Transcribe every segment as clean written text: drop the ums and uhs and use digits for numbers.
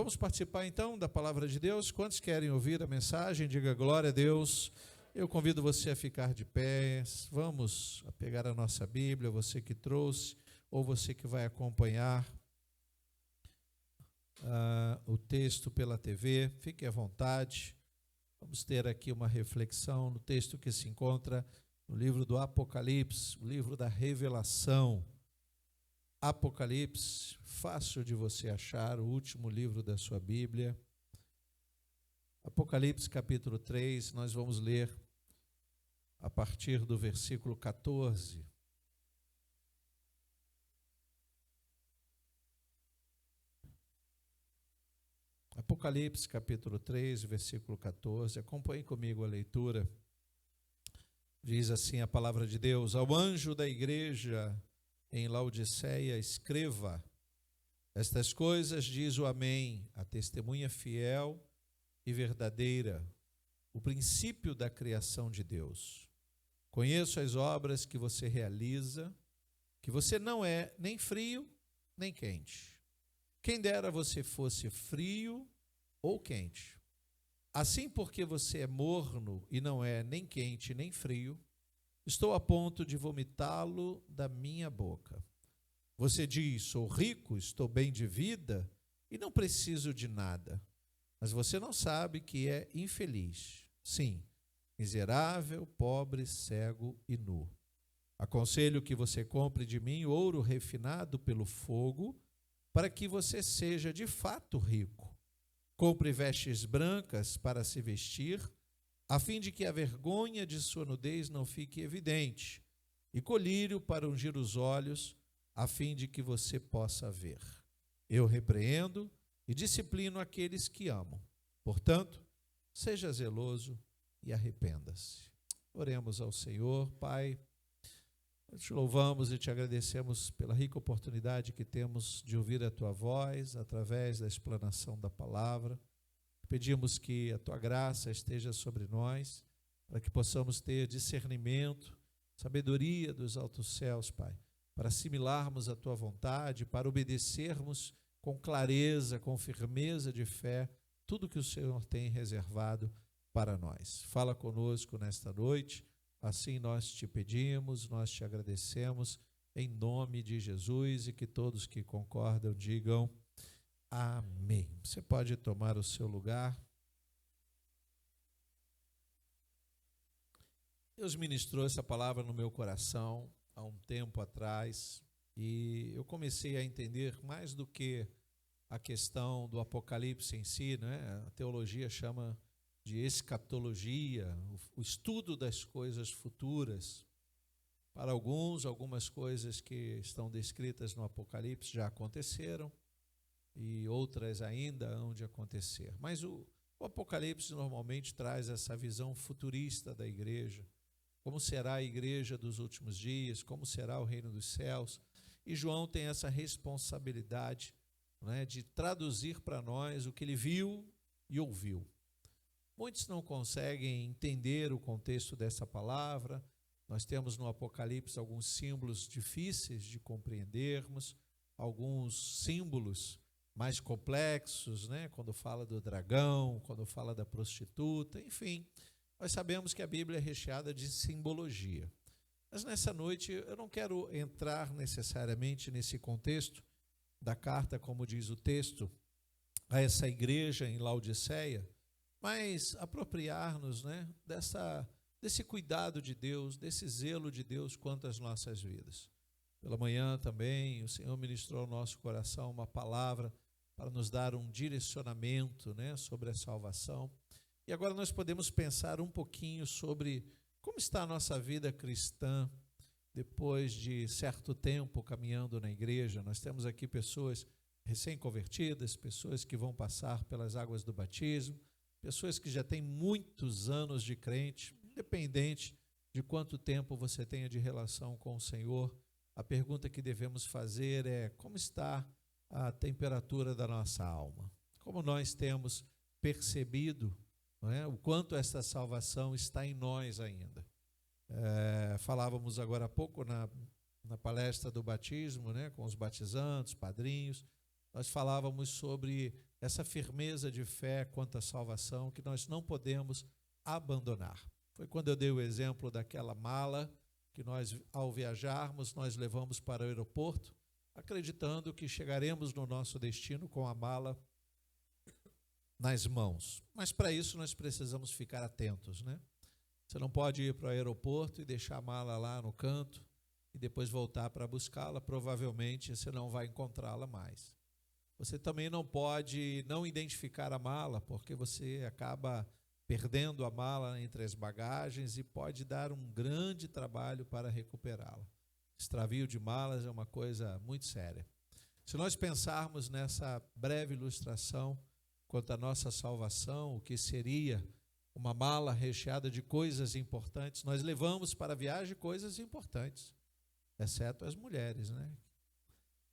Vamos participar então da palavra de Deus. Quantos querem ouvir a mensagem? Diga glória a Deus. Eu convido você a ficar de pé. Vamos pegar a nossa Bíblia, você que trouxe, ou você que vai acompanhar o texto pela TV. Fique à vontade. Vamos ter aqui uma reflexão no texto que se encontra no livro do Apocalipse, o livro da Revelação. Apocalipse, fácil de você achar, o último livro da sua Bíblia. Apocalipse capítulo 3, nós vamos ler a partir do versículo 14. Apocalipse capítulo 3, versículo 14, acompanhe comigo a leitura. Diz assim a palavra de Deus: ao anjo da igreja em Laodiceia escreva: estas coisas diz o Amém, a testemunha fiel e verdadeira, o princípio da criação de Deus. Conheço as obras que você realiza, que você não é nem frio nem quente. Quem dera você fosse frio ou quente. Assim, porque você é morno e não é nem quente nem frio, estou a ponto de vomitá-lo da minha boca. Você diz: sou rico, estou bem de vida e não preciso de nada. Mas você não sabe que é infeliz. Sim, miserável, pobre, cego e nu. Aconselho que você compre de mim ouro refinado pelo fogo, para que você seja de fato rico. Compre vestes brancas para se vestir, a fim de que a vergonha de sua nudez não fique evidente, e colírio para ungir os olhos, a fim de que você possa ver. Eu repreendo e disciplino aqueles que amam. Portanto, seja zeloso e arrependa-se. Oremos ao Senhor. Pai, nós te louvamos e te agradecemos pela rica oportunidade que temos de ouvir a tua voz através da explanação da palavra. Pedimos que a tua graça esteja sobre nós, para que possamos ter discernimento, sabedoria dos altos céus, Pai, para assimilarmos a tua vontade, para obedecermos com clareza, com firmeza de fé, tudo que o Senhor tem reservado para nós. Fala conosco nesta noite, assim nós te pedimos, nós te agradecemos, em nome de Jesus, e que todos que concordam digam amém. Você pode tomar o seu lugar. Deus ministrou essa palavra no meu coração há um tempo atrás e eu comecei a entender mais do que a questão do Apocalipse em si, né? A teologia chama de escatologia, o estudo das coisas futuras. Para alguns, algumas coisas que estão descritas no Apocalipse já aconteceram, e outras ainda hão de acontecer. Mas o Apocalipse normalmente traz essa visão futurista da igreja, como será a igreja dos últimos dias, como será o reino dos céus. E João tem essa responsabilidade, né, de traduzir para nós o que ele viu e ouviu. Muitos não conseguem entender o contexto dessa palavra. Nós temos no Apocalipse alguns símbolos difíceis de compreendermos, alguns símbolos mais complexos, né? Quando fala do dragão, quando fala da prostituta, enfim. Nós sabemos que a Bíblia é recheada de simbologia. Mas nessa noite eu não quero entrar necessariamente nesse contexto da carta, como diz o texto, a essa igreja em Laodiceia, mas apropriar-nos, né, desse cuidado de Deus, desse zelo de Deus quanto às nossas vidas. Pela manhã também o Senhor ministrou ao nosso coração uma palavra para nos dar um direcionamento, né, sobre a salvação. E agora nós podemos pensar um pouquinho sobre como está a nossa vida cristã depois de certo tempo caminhando na igreja. Nós temos aqui pessoas recém-convertidas, pessoas que vão passar pelas águas do batismo, pessoas que já têm muitos anos de crente, independente de quanto tempo você tenha de relação com o Senhor. A pergunta que devemos fazer é: como está a temperatura da nossa alma? Como nós temos percebido, não é, o quanto essa salvação está em nós ainda? Falávamos agora há pouco na palestra do batismo, né, com os batizandos, padrinhos. Nós falávamos sobre essa firmeza de fé quanto à salvação que nós não podemos abandonar. Foi quando eu dei o exemplo daquela mala que nós, ao viajarmos, nós levamos para o aeroporto, acreditando que chegaremos no nosso destino com a mala nas mãos. Mas para isso nós precisamos ficar atentos, né? Você não pode ir para o aeroporto e deixar a mala lá no canto e depois voltar para buscá-la. Provavelmente você não vai encontrá-la mais. Você também não pode não identificar a mala, porque você acaba perdendo a mala entre as bagagens e pode dar um grande trabalho para recuperá-la. Extravio de malas é uma coisa muito séria. Se nós pensarmos nessa breve ilustração quanto à nossa salvação, o que seria uma mala recheada de coisas importantes, nós levamos para a viagem coisas importantes, exceto as mulheres, né?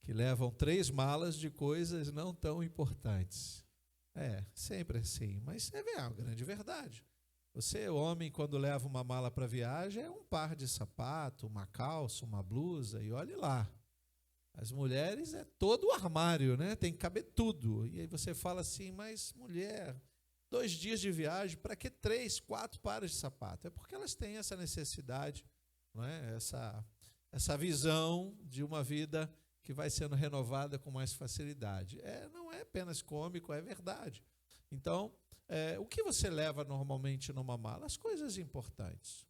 Que levam 3 malas de coisas não tão importantes. Sempre assim, mas é uma grande verdade. Você, homem, quando leva uma mala para a viagem, é um par de sapato, uma calça, uma blusa, e olhe lá. As mulheres é todo o armário, né? Tem que caber tudo. E aí você fala assim, mas mulher, 2 dias de viagem, para que 3, 4 pares de sapato? É porque elas têm essa necessidade, não é? Essa visão de uma vida que vai sendo renovada com mais facilidade. Não é apenas cômico, é verdade. Então, o que você leva normalmente numa mala? As coisas importantes.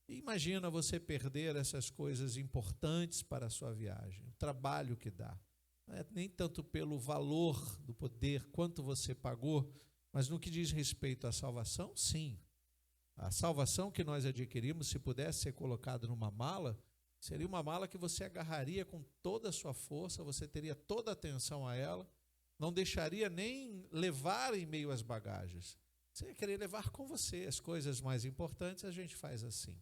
Imagina você perder essas coisas importantes para a sua viagem, o trabalho que dá. Não é nem tanto pelo valor do poder, quanto você pagou, mas no que diz respeito à salvação, sim. A salvação que nós adquirimos, se pudesse ser colocada numa mala, seria uma mala que você agarraria com toda a sua força, você teria toda a atenção a ela, não deixaria nem levar em meio às bagagens. Você ia querer levar com você as coisas mais importantes, a gente faz assim.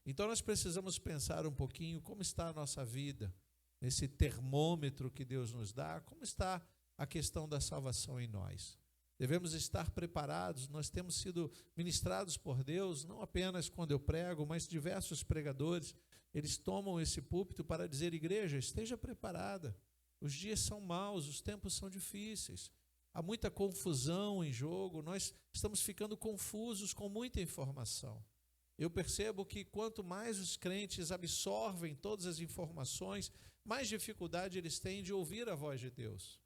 Então nós precisamos pensar um pouquinho como está a nossa vida, nesse termômetro que Deus nos dá, como está a questão da salvação em nós. Devemos estar preparados, nós temos sido ministrados por Deus, não apenas quando eu prego, mas diversos pregadores, eles tomam esse púlpito para dizer, igreja, esteja preparada, os dias são maus, os tempos são difíceis, há muita confusão em jogo, nós estamos ficando confusos com muita informação. Eu percebo que quanto mais os crentes absorvem todas as informações, mais dificuldade eles têm de ouvir a voz de Deus.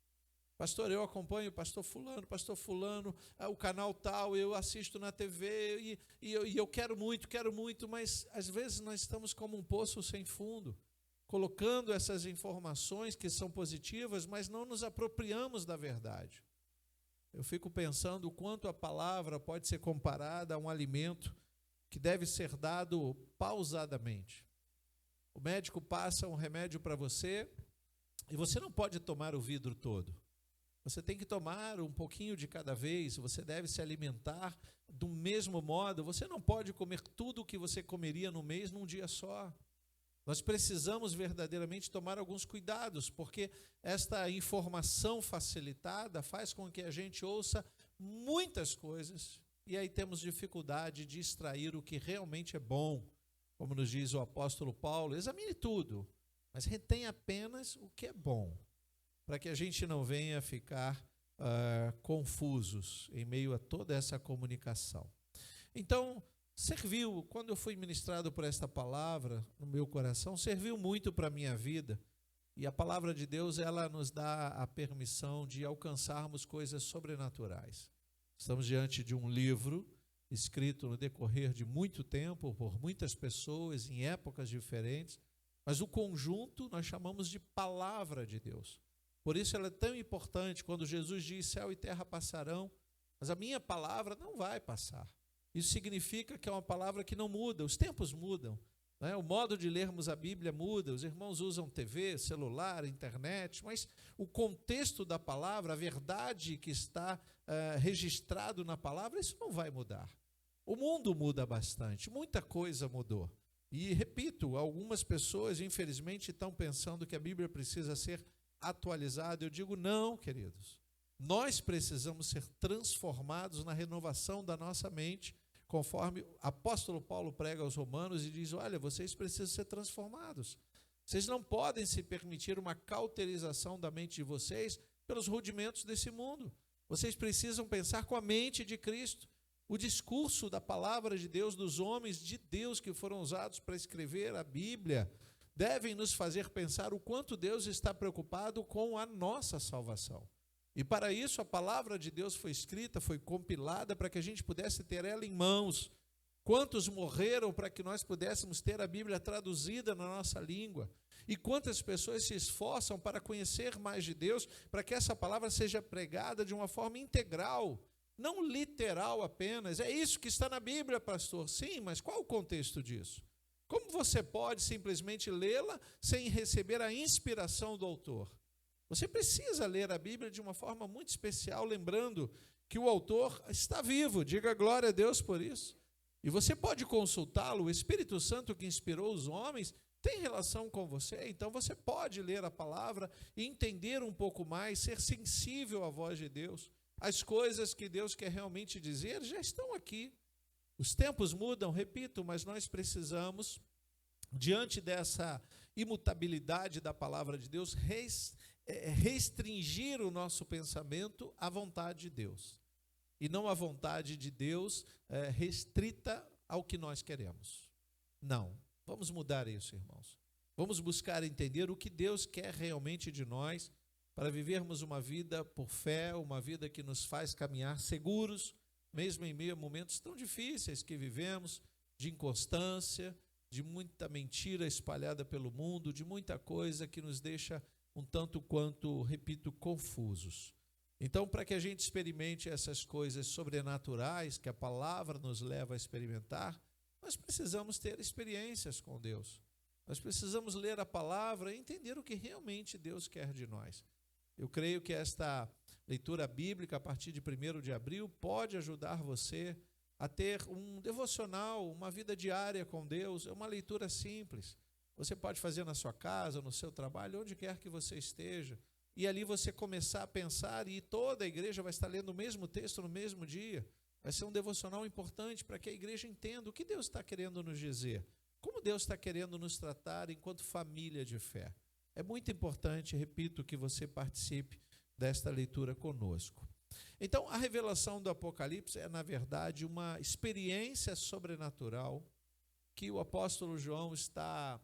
Pastor, eu acompanho pastor fulano, o canal tal, eu assisto na TV e eu quero muito, mas às vezes nós estamos como um poço sem fundo, colocando essas informações que são positivas, mas não nos apropriamos da verdade. Eu fico pensando o quanto a palavra pode ser comparada a um alimento que deve ser dado pausadamente. O médico passa um remédio para você e você não pode tomar o vidro todo. Você tem que tomar um pouquinho de cada vez, você deve se alimentar do mesmo modo, você não pode comer tudo o que você comeria no mês num dia só. Nós precisamos verdadeiramente tomar alguns cuidados, porque esta informação facilitada faz com que a gente ouça muitas coisas, e aí temos dificuldade de extrair o que realmente é bom. Como nos diz o apóstolo Paulo, examine tudo, mas retém apenas o que é bom, para que a gente não venha ficar confusos em meio a toda essa comunicação. Então, serviu, quando eu fui ministrado por esta palavra no meu coração, serviu muito para a minha vida. E a palavra de Deus, ela nos dá a permissão de alcançarmos coisas sobrenaturais. Estamos diante de um livro escrito no decorrer de muito tempo, por muitas pessoas, em épocas diferentes, mas o conjunto nós chamamos de palavra de Deus. Por isso ela é tão importante quando Jesus diz, céu e terra passarão, mas a minha palavra não vai passar. Isso significa que é uma palavra que não muda, os tempos mudam, né? O modo de lermos a Bíblia muda, os irmãos usam TV, celular, internet, mas o contexto da palavra, a verdade que está registrado na palavra, isso não vai mudar. O mundo muda bastante, muita coisa mudou. E, repito, algumas pessoas, infelizmente, estão pensando que a Bíblia precisa ser atualizado. Eu digo não, queridos. Nós precisamos ser transformados na renovação da nossa mente, conforme o apóstolo Paulo prega aos romanos e diz, olha, vocês precisam ser transformados. Vocês não podem se permitir uma cauterização da mente de vocês pelos rudimentos desse mundo. Vocês precisam pensar com a mente de Cristo. O discurso da palavra de Deus, dos homens de Deus que foram usados para escrever a Bíblia, devem nos fazer pensar o quanto Deus está preocupado com a nossa salvação. E para isso a palavra de Deus foi escrita, foi compilada para que a gente pudesse ter ela em mãos. Quantos morreram para que nós pudéssemos ter a Bíblia traduzida na nossa língua? E quantas pessoas se esforçam para conhecer mais de Deus, para que essa palavra seja pregada de uma forma integral, não literal apenas. É isso que está na Bíblia, pastor. Sim, mas qual o contexto disso? Como você pode simplesmente lê-la sem receber a inspiração do autor? Você precisa ler a Bíblia de uma forma muito especial, lembrando que o autor está vivo. Diga glória a Deus por isso. E você pode consultá-lo. O Espírito Santo que inspirou os homens tem relação com você. Então você pode ler a palavra e entender um pouco mais, ser sensível à voz de Deus. As coisas que Deus quer realmente dizer já estão aqui. Os tempos mudam, repito, mas nós precisamos, diante dessa imutabilidade da palavra de Deus, restringir o nosso pensamento à vontade de Deus. E não à vontade de Deus restrita ao que nós queremos. Não. Vamos mudar isso, irmãos. Vamos buscar entender o que Deus quer realmente de nós, para vivermos uma vida por fé, uma vida que nos faz caminhar seguros, mesmo em meio a momentos tão difíceis que vivemos, de inconstância, de muita mentira espalhada pelo mundo, de muita coisa que nos deixa um tanto quanto, repito, confusos. Então, para que a gente experimente essas coisas sobrenaturais que a palavra nos leva a experimentar, nós precisamos ter experiências com Deus. Nós precisamos ler a palavra e entender o que realmente Deus quer de nós. Eu creio que esta leitura bíblica, a partir de 1º de abril, pode ajudar você a ter um devocional, uma vida diária com Deus. É uma leitura simples. Você pode fazer na sua casa, no seu trabalho, onde quer que você esteja. E ali você começar a pensar, e toda a igreja vai estar lendo o mesmo texto no mesmo dia. Vai ser um devocional importante para que a igreja entenda o que Deus está querendo nos dizer. Como Deus está querendo nos tratar enquanto família de fé. É muito importante, repito, que você participe desta leitura conosco. Então, a revelação do Apocalipse é, na verdade, uma experiência sobrenatural que o apóstolo João está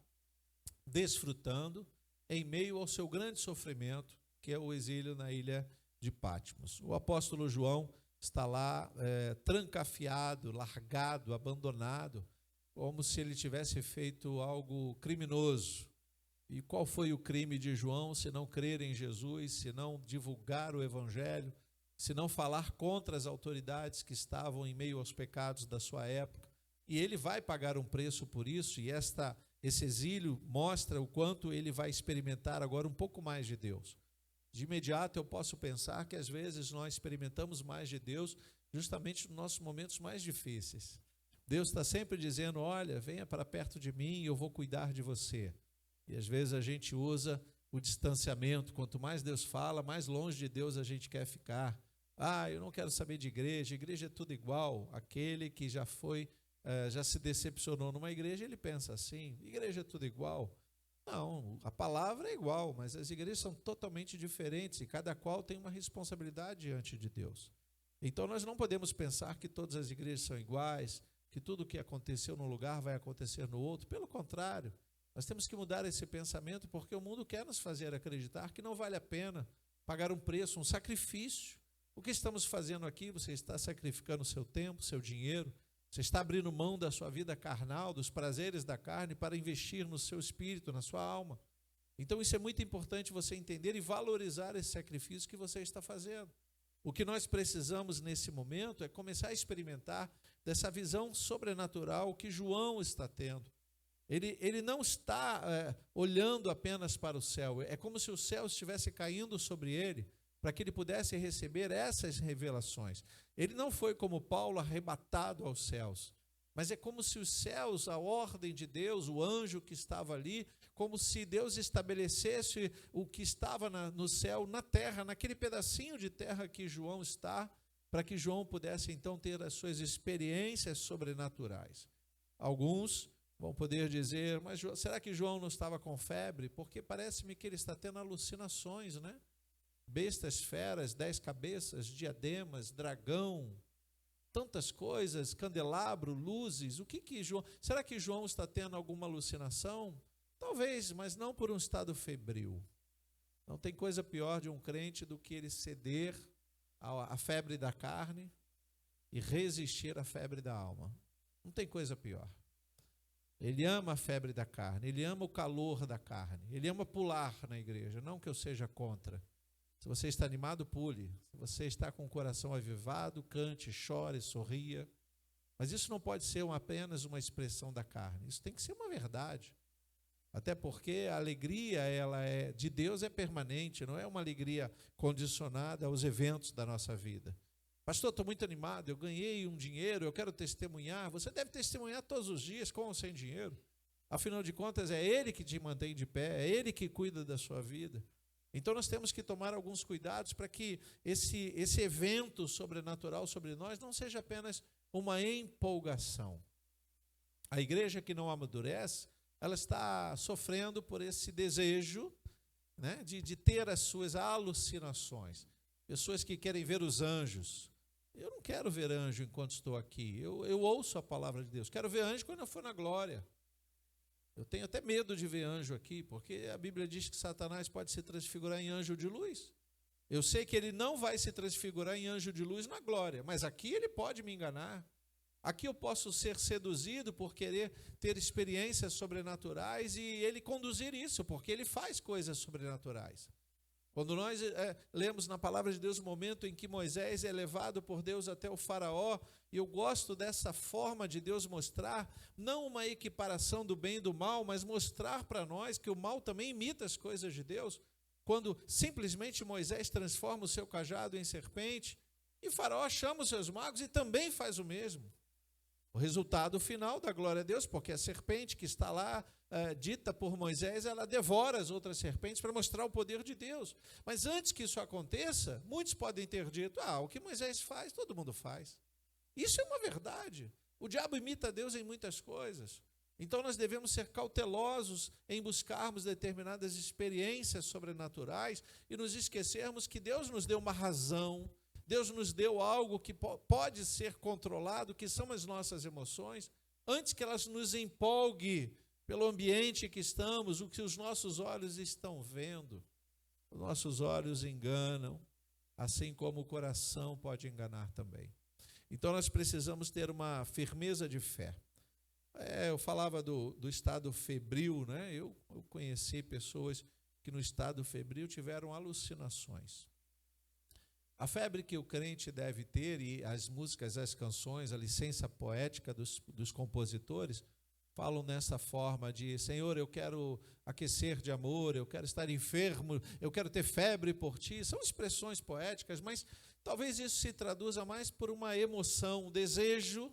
desfrutando em meio ao seu grande sofrimento, que é o exílio na ilha de Patmos. O apóstolo João está lá trancafiado, largado, abandonado, como se ele tivesse feito algo criminoso. E qual foi o crime de João, se não crer em Jesus, se não divulgar o Evangelho, se não falar contra as autoridades que estavam em meio aos pecados da sua época? E ele vai pagar um preço por isso, e esse exílio mostra o quanto ele vai experimentar agora um pouco mais de Deus. De imediato eu posso pensar que às vezes nós experimentamos mais de Deus justamente nos nossos momentos mais difíceis. Deus está sempre dizendo, olha, venha para perto de mim e eu vou cuidar de você. E às vezes a gente usa o distanciamento. Quanto mais Deus fala, mais longe de Deus a gente quer ficar. Eu não quero saber de igreja é tudo igual. Aquele que já se decepcionou numa igreja, ele pensa assim, igreja é tudo igual. Não, a palavra é igual, mas as igrejas são totalmente diferentes e cada qual tem uma responsabilidade diante de Deus. Então nós não podemos pensar que todas as igrejas são iguais, que tudo o que aconteceu num lugar vai acontecer no outro. Pelo contrário, nós temos que mudar esse pensamento, porque o mundo quer nos fazer acreditar que não vale a pena pagar um preço, um sacrifício. O que estamos fazendo aqui? Você está sacrificando o seu tempo, seu dinheiro, você está abrindo mão da sua vida carnal, dos prazeres da carne, para investir no seu espírito, na sua alma. Então isso é muito importante você entender e valorizar esse sacrifício que você está fazendo. O que nós precisamos nesse momento é começar a experimentar dessa visão sobrenatural que João está tendo. Ele não está olhando apenas para o céu, é como se o céu estivesse caindo sobre ele, para que ele pudesse receber essas revelações. Ele não foi como Paulo arrebatado aos céus, mas é como se os céus, a ordem de Deus, o anjo que estava ali, como se Deus estabelecesse o que estava no céu, na terra, naquele pedacinho de terra que João está, para que João pudesse então ter as suas experiências sobrenaturais. Alguns vão poder dizer, mas será que João não estava com febre? Porque parece-me que ele está tendo alucinações, né? bestas feras, 10 cabeças, diademas, dragão, tantas coisas, candelabro, luzes. O que João... Será que João está tendo alguma alucinação? Talvez, mas não por um estado febril. Não tem coisa pior de um crente do que ele ceder à febre da carne e resistir à febre da alma. Não tem coisa pior. Ele ama a febre da carne, ele ama o calor da carne, ele ama pular na igreja, não que eu seja contra. Se você está animado, pule. Se você está com o coração avivado, cante, chore, sorria. Mas isso não pode ser apenas uma expressão da carne, isso tem que ser uma verdade. Até porque a alegria de Deus é permanente, não é uma alegria condicionada aos eventos da nossa vida. Pastor, estou muito animado, eu ganhei um dinheiro, eu quero testemunhar. Você deve testemunhar todos os dias, com ou sem dinheiro. Afinal de contas, é Ele que te mantém de pé, é Ele que cuida da sua vida. Então nós temos que tomar alguns cuidados para que esse evento sobrenatural sobre nós não seja apenas uma empolgação. A igreja que não amadurece, ela está sofrendo por esse desejo, né, de ter as suas alucinações. Pessoas que querem ver os anjos. Eu não quero ver anjo enquanto estou aqui. Eu ouço a palavra de Deus. Quero ver anjo quando eu for na glória. Eu tenho até medo de ver anjo aqui, porque a Bíblia diz que Satanás pode se transfigurar em anjo de luz. Eu sei que ele não vai se transfigurar em anjo de luz na glória, mas aqui ele pode me enganar. Aqui eu posso ser seduzido por querer ter experiências sobrenaturais e ele conduzir isso, porque ele faz coisas sobrenaturais. Quando nós lemos na palavra de Deus o momento em que Moisés é levado por Deus até o faraó, e eu gosto dessa forma de Deus mostrar, não uma equiparação do bem e do mal, mas mostrar para nós que o mal também imita as coisas de Deus, quando simplesmente Moisés transforma o seu cajado em serpente, e faraó chama os seus magos e também faz o mesmo. O resultado final da glória a Deus, porque a serpente que está lá, dita por Moisés, ela devora as outras serpentes para mostrar o poder de Deus. Mas antes que isso aconteça, muitos podem ter dito, o que Moisés faz, todo mundo faz. Isso é uma verdade. O diabo imita Deus em muitas coisas. Então nós devemos ser cautelosos em buscarmos determinadas experiências sobrenaturais e nos esquecermos que Deus nos deu uma razão, Deus nos deu algo que pode ser controlado, que são as nossas emoções, antes que elas nos empolguem pelo ambiente que estamos, o que os nossos olhos estão vendo. Os nossos olhos enganam, assim como o coração pode enganar também. Então nós precisamos ter uma firmeza de fé. Eu falava do estado febril, né? Eu conheci pessoas que no estado febril tiveram alucinações. A febre que o crente deve ter, e as músicas, as canções, a licença poética dos compositores, falam nessa forma de, Senhor, eu quero aquecer de amor, eu quero estar enfermo, eu quero ter febre por ti. São expressões poéticas, mas talvez isso se traduza mais por uma emoção, um desejo,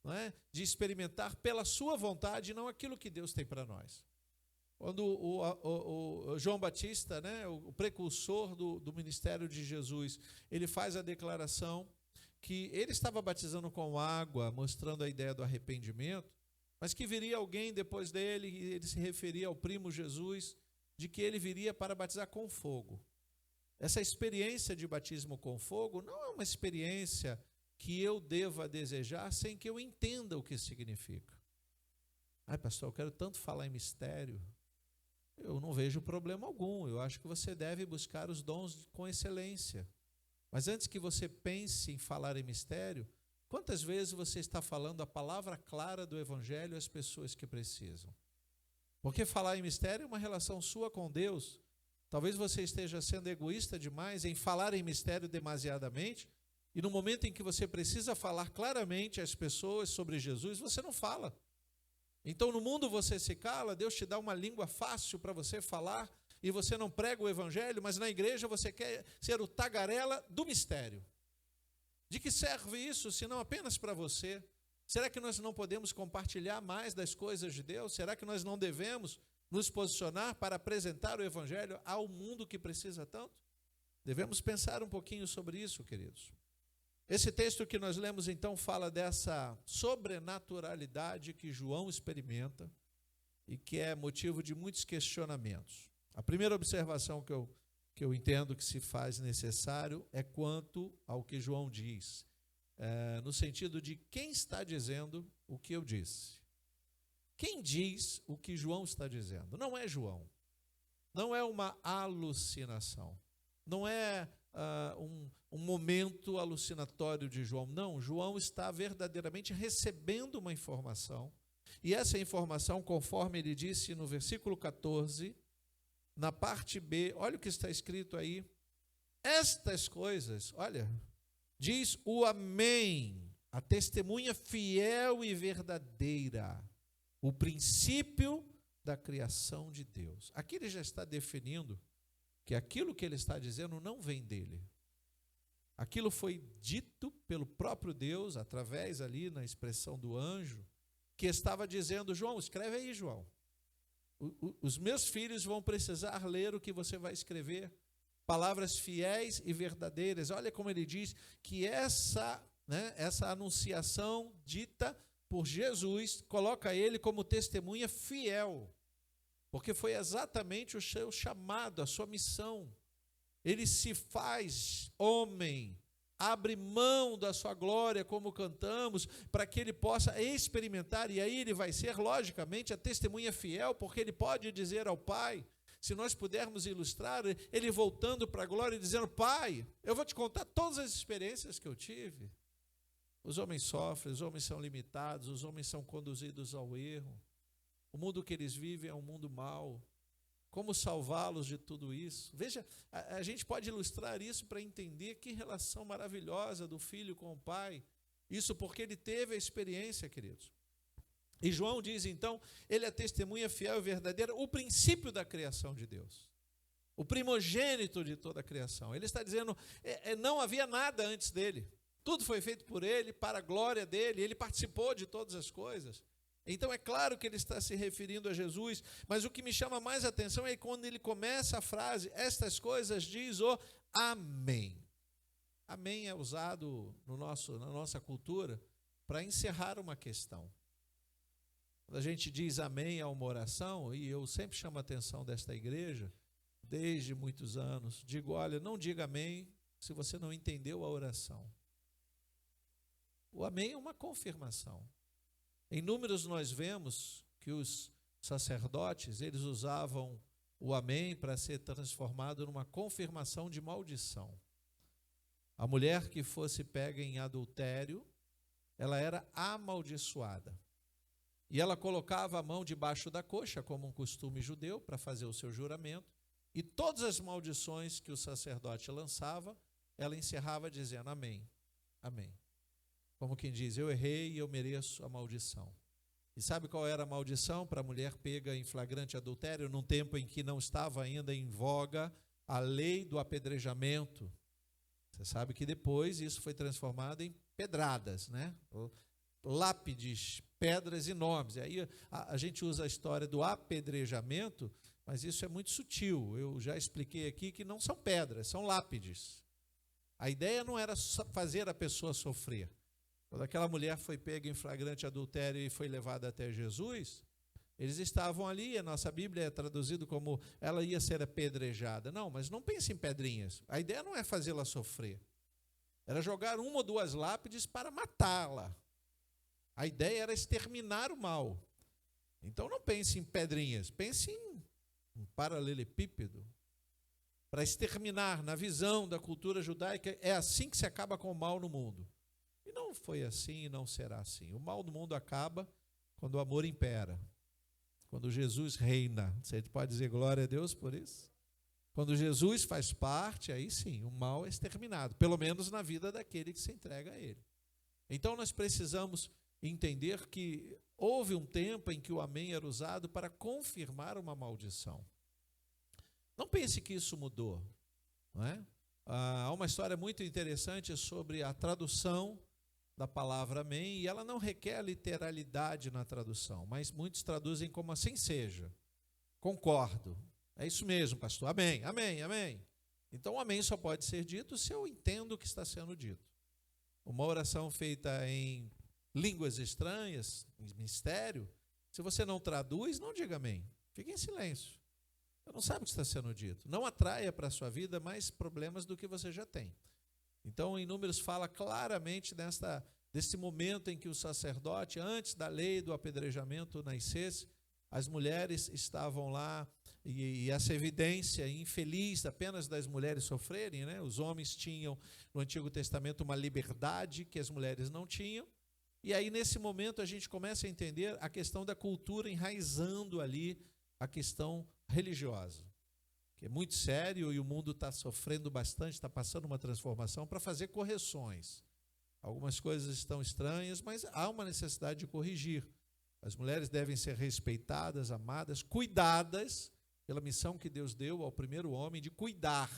não é, de experimentar pela sua vontade e não aquilo que Deus tem para nós. Quando o João Batista, né, o precursor do ministério de Jesus, ele faz a declaração que ele estava batizando com água, mostrando a ideia do arrependimento, mas que viria alguém depois dele, e ele se referia ao primo Jesus, de que ele viria para batizar com fogo. Essa experiência de batismo com fogo não é uma experiência que eu deva desejar sem que eu entenda o que significa. Pastor, eu quero tanto falar em mistério. Eu não vejo problema algum. Eu acho que você deve buscar os dons com excelência. Mas antes que você pense em falar em mistério, quantas vezes você está falando a palavra clara do Evangelho às pessoas que precisam? Porque falar em mistério é uma relação sua com Deus. Talvez você esteja sendo egoísta demais em falar em mistério demasiadamente, e no momento em que você precisa falar claramente às pessoas sobre Jesus, você não fala. Então no mundo você se cala, Deus te dá uma língua fácil para você falar, e você não prega o Evangelho, mas na igreja você quer ser o tagarela do mistério. De que serve isso, se não apenas para você? Será que nós não podemos compartilhar mais das coisas de Deus? Será que nós não devemos nos posicionar para apresentar o Evangelho ao mundo que precisa tanto? Devemos pensar um pouquinho sobre isso, queridos. Esse texto que nós lemos, então, fala dessa sobrenaturalidade que João experimenta e que é motivo de muitos questionamentos. A primeira observação que que eu entendo que se faz necessário é quanto ao que João diz, no sentido de quem está dizendo o que eu disse. Quem diz o que João está dizendo? Não é João. Não é uma alucinação. Não é um momento alucinatório de João. Não, João está verdadeiramente recebendo uma informação. E essa informação, conforme ele disse no versículo 14, na parte B, olha o que está escrito aí. Estas coisas, olha, diz o Amém, a testemunha fiel e verdadeira, o princípio da criação de Deus. Aqui ele já está definindo que aquilo que ele está dizendo não vem dele. Aquilo foi dito pelo próprio Deus, através ali na expressão do anjo, que estava dizendo, João, escreve aí, João. Os meus filhos vão precisar ler o que você vai escrever. Palavras fiéis e verdadeiras. Olha como ele diz que essa anunciação dita por Jesus coloca ele como testemunha fiel. Porque foi exatamente o seu chamado, a sua missão. Ele se faz homem, abre mão da sua glória, como cantamos, para que ele possa experimentar, e aí ele vai ser, logicamente, a testemunha fiel, porque ele pode dizer ao Pai, se nós pudermos ilustrar, ele voltando para a glória e dizendo, Pai, eu vou te contar todas as experiências que eu tive. Os homens sofrem, os homens são limitados, os homens são conduzidos ao erro. O mundo que eles vivem é um mundo mau. Como salvá-los de tudo isso? Veja, a gente pode ilustrar isso para entender que relação maravilhosa do filho com o pai. Isso porque ele teve a experiência, queridos. E João diz, então, ele é testemunha fiel e verdadeira, o princípio da criação de Deus. O primogênito de toda a criação. Ele está dizendo, não havia nada antes dele. Tudo foi feito por ele, para a glória dele, ele participou de todas as coisas. Então é claro que ele está se referindo a Jesus, mas o que me chama mais atenção é quando ele começa a frase, estas coisas diz o Amém. Amém é usado na nossa cultura para encerrar uma questão. Quando a gente diz amém a uma oração, e eu sempre chamo a atenção desta igreja, desde muitos anos, digo, olha, não diga amém se você não entendeu a oração. O amém é uma confirmação. Em Números nós vemos que os sacerdotes, eles usavam o amém para ser transformado numa confirmação de maldição. A mulher que fosse pega em adultério, ela era amaldiçoada. E ela colocava a mão debaixo da coxa, como um costume judeu, para fazer o seu juramento, e todas as maldições que o sacerdote lançava, ela encerrava dizendo amém, amém. Como quem diz, eu errei e eu mereço a maldição. E sabe qual era a maldição para a mulher pega em flagrante adultério, num tempo em que não estava ainda em voga a lei do apedrejamento? Você sabe que depois isso foi transformado em pedradas, né? Lápides, pedras enormes. E aí a gente usa a história do apedrejamento, mas isso é muito sutil. Eu já expliquei aqui que não são pedras, são lápides. A ideia não era fazer a pessoa sofrer. Quando aquela mulher foi pega em flagrante adultério e foi levada até Jesus, eles estavam ali, a nossa Bíblia é traduzido como ela ia ser apedrejada. Não, mas não pense em pedrinhas. A ideia não é fazê-la sofrer. Era jogar uma ou duas lápides para matá-la. A ideia era exterminar o mal. Então não pense em pedrinhas, pense em um paralelepípedo. Para exterminar, na visão da cultura judaica, é assim que se acaba com o mal no mundo. E não foi assim e não será assim. O mal do mundo acaba quando o amor impera. Quando Jesus reina. Você pode dizer glória a Deus por isso? Quando Jesus faz parte, aí sim, o mal é exterminado. Pelo menos na vida daquele que se entrega a ele. Então nós precisamos entender que houve um tempo em que o amém era usado para confirmar uma maldição. Não pense que isso mudou. Não é? Há uma história muito interessante sobre a tradução da palavra amém, e ela não requer literalidade na tradução, mas muitos traduzem como assim seja. Concordo. É isso mesmo, pastor. Amém, amém, amém. Então o amém só pode ser dito se eu entendo o que está sendo dito. Uma oração feita em línguas estranhas, em mistério, se você não traduz, não diga amém. Fique em silêncio. Você não sabe o que está sendo dito. Não atraia para a sua vida mais problemas do que você já tem. Então, em Números fala claramente desse momento em que o sacerdote, antes da lei do apedrejamento nascesse, as mulheres estavam lá, e essa evidência infeliz apenas das mulheres sofrerem, né? Os homens tinham, no Antigo Testamento, uma liberdade que as mulheres não tinham. E aí, nesse momento, a gente começa a entender a questão da cultura enraizando ali a questão religiosa, que é muito sério e o mundo está sofrendo bastante, está passando uma transformação para fazer correções. Algumas coisas estão estranhas, mas há uma necessidade de corrigir. As mulheres devem ser respeitadas, amadas, cuidadas pela missão que Deus deu ao primeiro homem de cuidar.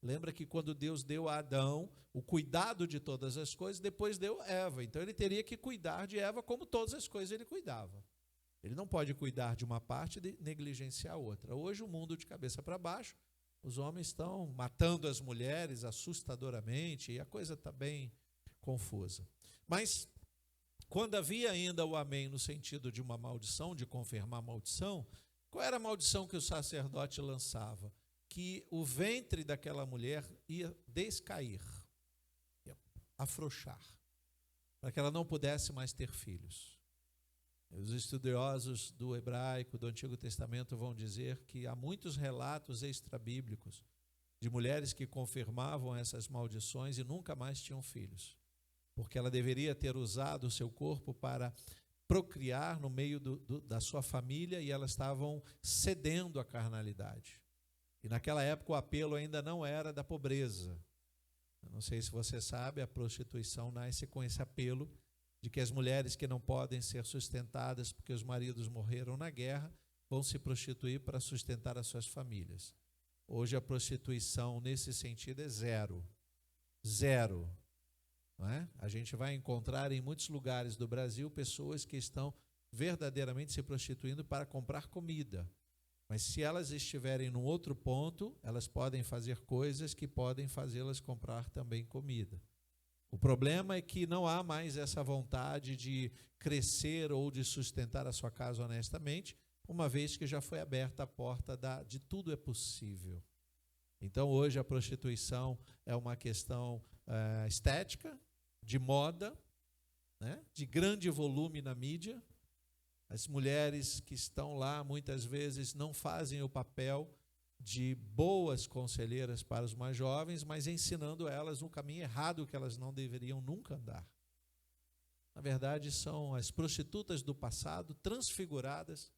Lembra que quando Deus deu a Adão o cuidado de todas as coisas, depois deu Eva. Então ele teria que cuidar de Eva como todas as coisas ele cuidava. Ele não pode cuidar de uma parte e negligenciar a outra. Hoje o mundo de cabeça para baixo, os homens estão matando as mulheres assustadoramente e a coisa está bem confusa. Mas quando havia ainda o amém no sentido de uma maldição, de confirmar a maldição, qual era a maldição que o sacerdote lançava? Que o ventre daquela mulher ia descair, ia afrouxar, para que ela não pudesse mais ter filhos. Os estudiosos do hebraico, do Antigo Testamento, vão dizer que há muitos relatos extrabíblicos de mulheres que confirmavam essas maldições e nunca mais tinham filhos, porque ela deveria ter usado o seu corpo para procriar no meio da sua família e elas estavam cedendo à carnalidade. E naquela época o apelo ainda não era da pobreza. Eu não sei se você sabe, a prostituição nasce com esse apelo de que as mulheres que não podem ser sustentadas porque os maridos morreram na guerra vão se prostituir para sustentar as suas famílias. Hoje a prostituição nesse sentido é zero. Zero. Não é? A gente vai encontrar em muitos lugares do Brasil pessoas que estão verdadeiramente se prostituindo para comprar comida. Mas se elas estiverem num outro ponto, elas podem fazer coisas que podem fazê-las comprar também comida. O problema é que não há mais essa vontade de crescer ou de sustentar a sua casa honestamente, uma vez que já foi aberta a porta de tudo é possível. Então hoje a prostituição é uma questão estética, de moda, né, de grande volume na mídia. As mulheres que estão lá muitas vezes não fazem o papel de boas conselheiras para os mais jovens, mas ensinando elas um caminho errado que elas não deveriam nunca andar. Na verdade, são as prostitutas do passado transfiguradas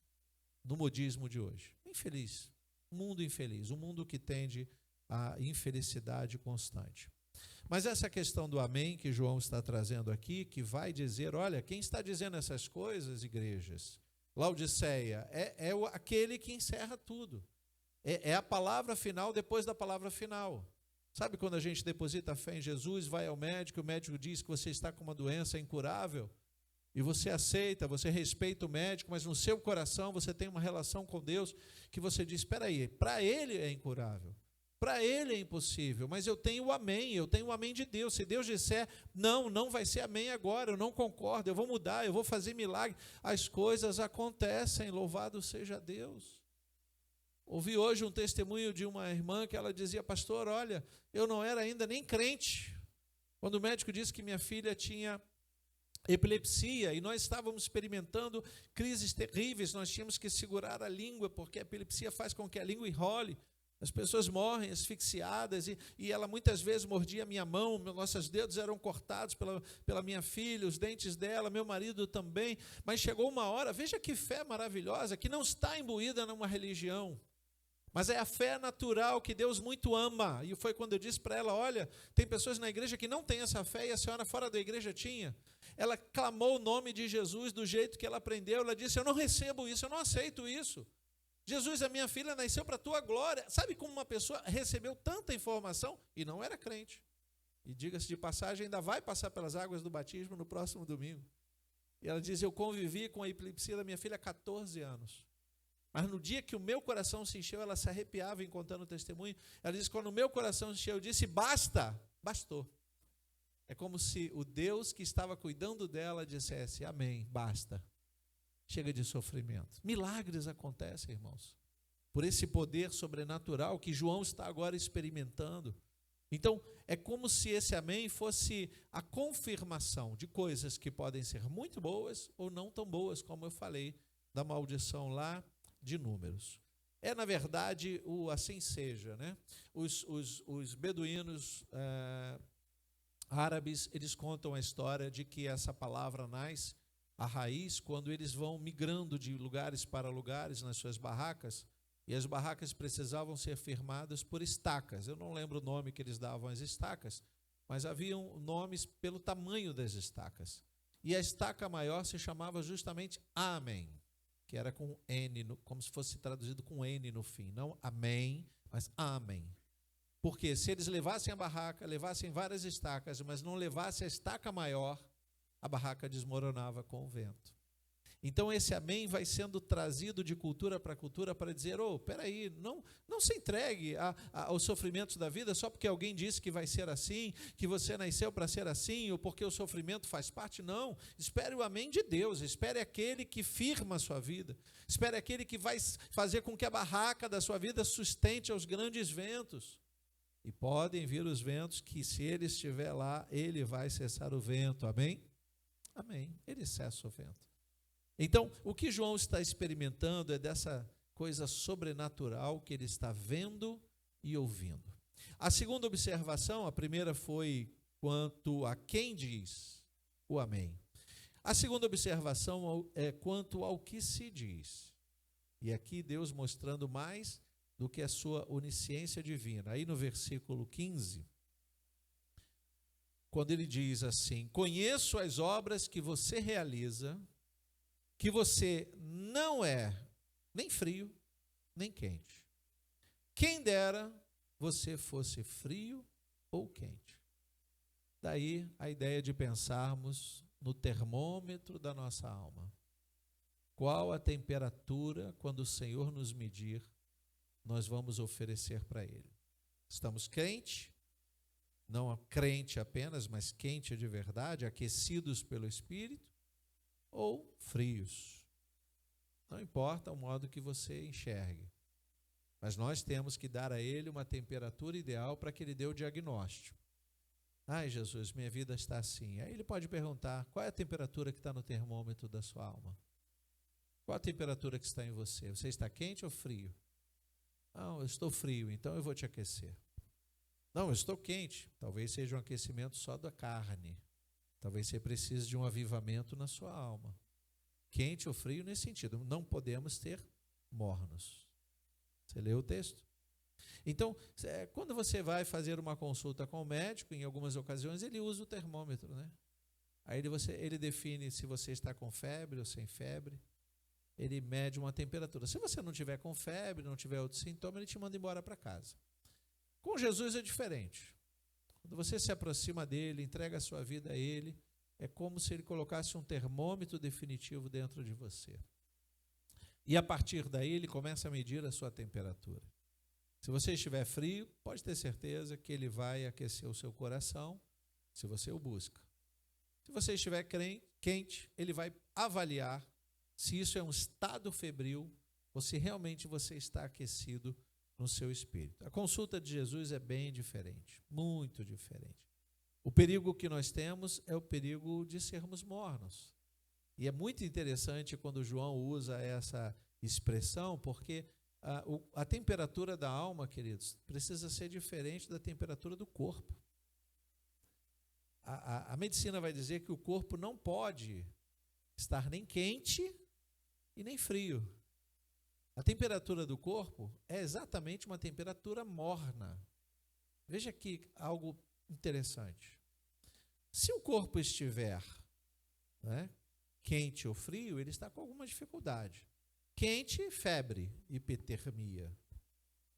no modismo de hoje. Infeliz, um mundo infeliz, um mundo que tende à infelicidade constante. Mas essa questão do amém que João está trazendo aqui, que vai dizer, olha, quem está dizendo essas coisas, igrejas? Laodiceia, é aquele que encerra tudo. É a palavra final depois da palavra final. Sabe quando a gente deposita a fé em Jesus, vai ao médico, o médico diz que você está com uma doença incurável, e você aceita, você respeita o médico, mas no seu coração você tem uma relação com Deus que você diz, espera aí, para ele é incurável, para ele é impossível, mas eu tenho o amém de Deus. Se Deus disser, não vai ser amém agora, eu não concordo, eu vou mudar, eu vou fazer milagre, as coisas acontecem, louvado seja Deus. Ouvi hoje um testemunho de uma irmã que ela dizia, pastor, olha, eu não era ainda nem crente, quando o médico disse que minha filha tinha epilepsia, e nós estávamos experimentando crises terríveis, nós tínhamos que segurar a língua, porque a epilepsia faz com que a língua enrole, as pessoas morrem asfixiadas, e ela muitas vezes mordia a minha mão, nossos dedos eram cortados pela minha filha, os dentes dela, meu marido também, mas chegou uma hora, veja que fé maravilhosa, que não está imbuída numa religião, mas é a fé natural que Deus muito ama. E foi quando eu disse para ela, olha, tem pessoas na igreja que não têm essa fé, e a senhora fora da igreja tinha. Ela clamou o nome de Jesus do jeito que ela aprendeu, ela disse, eu não recebo isso, eu não aceito isso. Jesus, a minha filha nasceu para a tua glória. Sabe como uma pessoa recebeu tanta informação e não era crente? E diga-se de passagem, ainda vai passar pelas águas do batismo no próximo domingo. E ela diz, eu convivi com a epilepsia da minha filha há 14 anos. Mas no dia que o meu coração se encheu, ela se arrepiava em contando o testemunho. Ela disse, quando o meu coração se encheu, eu disse, basta, bastou. É como se o Deus que estava cuidando dela dissesse, amém, basta. Chega de sofrimento. Milagres acontecem, irmãos. por esse poder sobrenatural que João está agora experimentando. Então, é como se esse amém fosse a confirmação de coisas que podem ser muito boas ou não tão boas, como eu falei da maldição lá de Números. É, na verdade, o assim seja, né? Os beduínos árabes, eles contam a história de que essa palavra nasce, a raiz, quando eles vão migrando de lugares para lugares nas suas barracas, e as barracas precisavam ser firmadas por estacas. Eu não lembro o nome que eles davam às estacas, mas haviam nomes pelo tamanho das estacas. E a estaca maior se chamava justamente Amém, que era com N, como se fosse traduzido com N no fim. Não Amém, mas Amém. Porque se eles levassem a barraca, levassem várias estacas, mas não levassem a estaca maior, a barraca desmoronava com o vento. Então esse amém vai sendo trazido de cultura para dizer, peraí, não se entregue aos sofrimentos da vida só porque alguém disse que vai ser assim, que você nasceu para ser assim, ou porque o sofrimento faz parte. Não, espere o amém de Deus, espere aquele que firma a sua vida, espere aquele que vai fazer com que a barraca da sua vida sustente aos grandes ventos. E podem vir os ventos que, se ele estiver lá, ele vai cessar o vento, amém? Amém, ele cessa o vento. Então, o que João está experimentando é dessa coisa sobrenatural que ele está vendo e ouvindo. A segunda observação, a primeira foi quanto a quem diz o amém. A segunda observação é quanto ao que se diz. E aqui Deus mostrando mais do que a sua onisciência divina. Aí no versículo 15, quando ele diz assim, conheço as obras que você realiza, que você não é nem frio, nem quente. Quem dera você fosse frio ou quente. Daí a ideia de pensarmos no termômetro da nossa alma. Qual a temperatura quando o Senhor nos medir, nós vamos oferecer para Ele? Estamos quente, não crente apenas, mas quente de verdade, aquecidos pelo Espírito, ou frios. Não importa o modo que você enxergue, mas nós temos que dar a Ele uma temperatura ideal para que Ele dê o diagnóstico. Ai, Jesus, minha vida está assim. Aí Ele pode perguntar, qual é a temperatura que está no termômetro da sua alma? Qual a temperatura que está em você? Você está quente ou frio? Não, eu estou frio, então eu vou te aquecer. Não, eu estou quente. Talvez seja um aquecimento só da carne. Talvez você precise de um avivamento na sua alma. Quente ou frio nesse sentido. Não podemos ter mornos. Você leu o texto? Então, quando você vai fazer uma consulta com o médico, em algumas ocasiões ele usa o termômetro, né? Aí ele define se você está com febre ou sem febre. Ele mede uma temperatura. Se você não tiver com febre, não tiver outro sintoma, ele te manda embora para casa. Com Jesus é diferente. Quando você se aproxima dele, entrega a sua vida a ele, é como se ele colocasse um termômetro definitivo dentro de você. E a partir daí ele começa a medir a sua temperatura. Se você estiver frio, pode ter certeza que ele vai aquecer o seu coração, se você o busca. Se você estiver quente, ele vai avaliar se isso é um estado febril ou se realmente você está aquecido no seu espírito. A consulta de Jesus é bem diferente, muito diferente. O perigo que nós temos é o perigo de sermos mornos. E é muito interessante quando João usa essa expressão, porque a temperatura da alma, queridos, precisa ser diferente da temperatura do corpo. A medicina vai dizer que o corpo não pode estar nem quente e nem frio. A temperatura do corpo é exatamente uma temperatura morna. Veja aqui algo interessante. Se o corpo estiver, né, quente ou frio, ele está com alguma dificuldade. Quente, febre, hipertermia.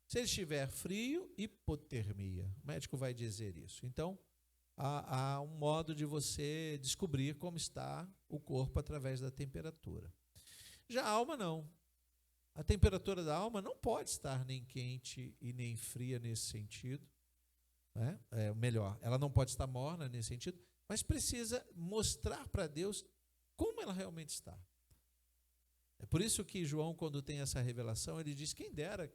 Se ele estiver frio, hipotermia. O médico vai dizer isso. Então, há um modo de você descobrir como está o corpo através da temperatura. Já a alma não. A temperatura da alma não pode estar nem quente e nem fria nesse sentido. Né? Melhor, ela não pode estar morna nesse sentido, mas precisa mostrar para Deus como ela realmente está. É por isso que João, quando tem essa revelação, ele diz: quem dera,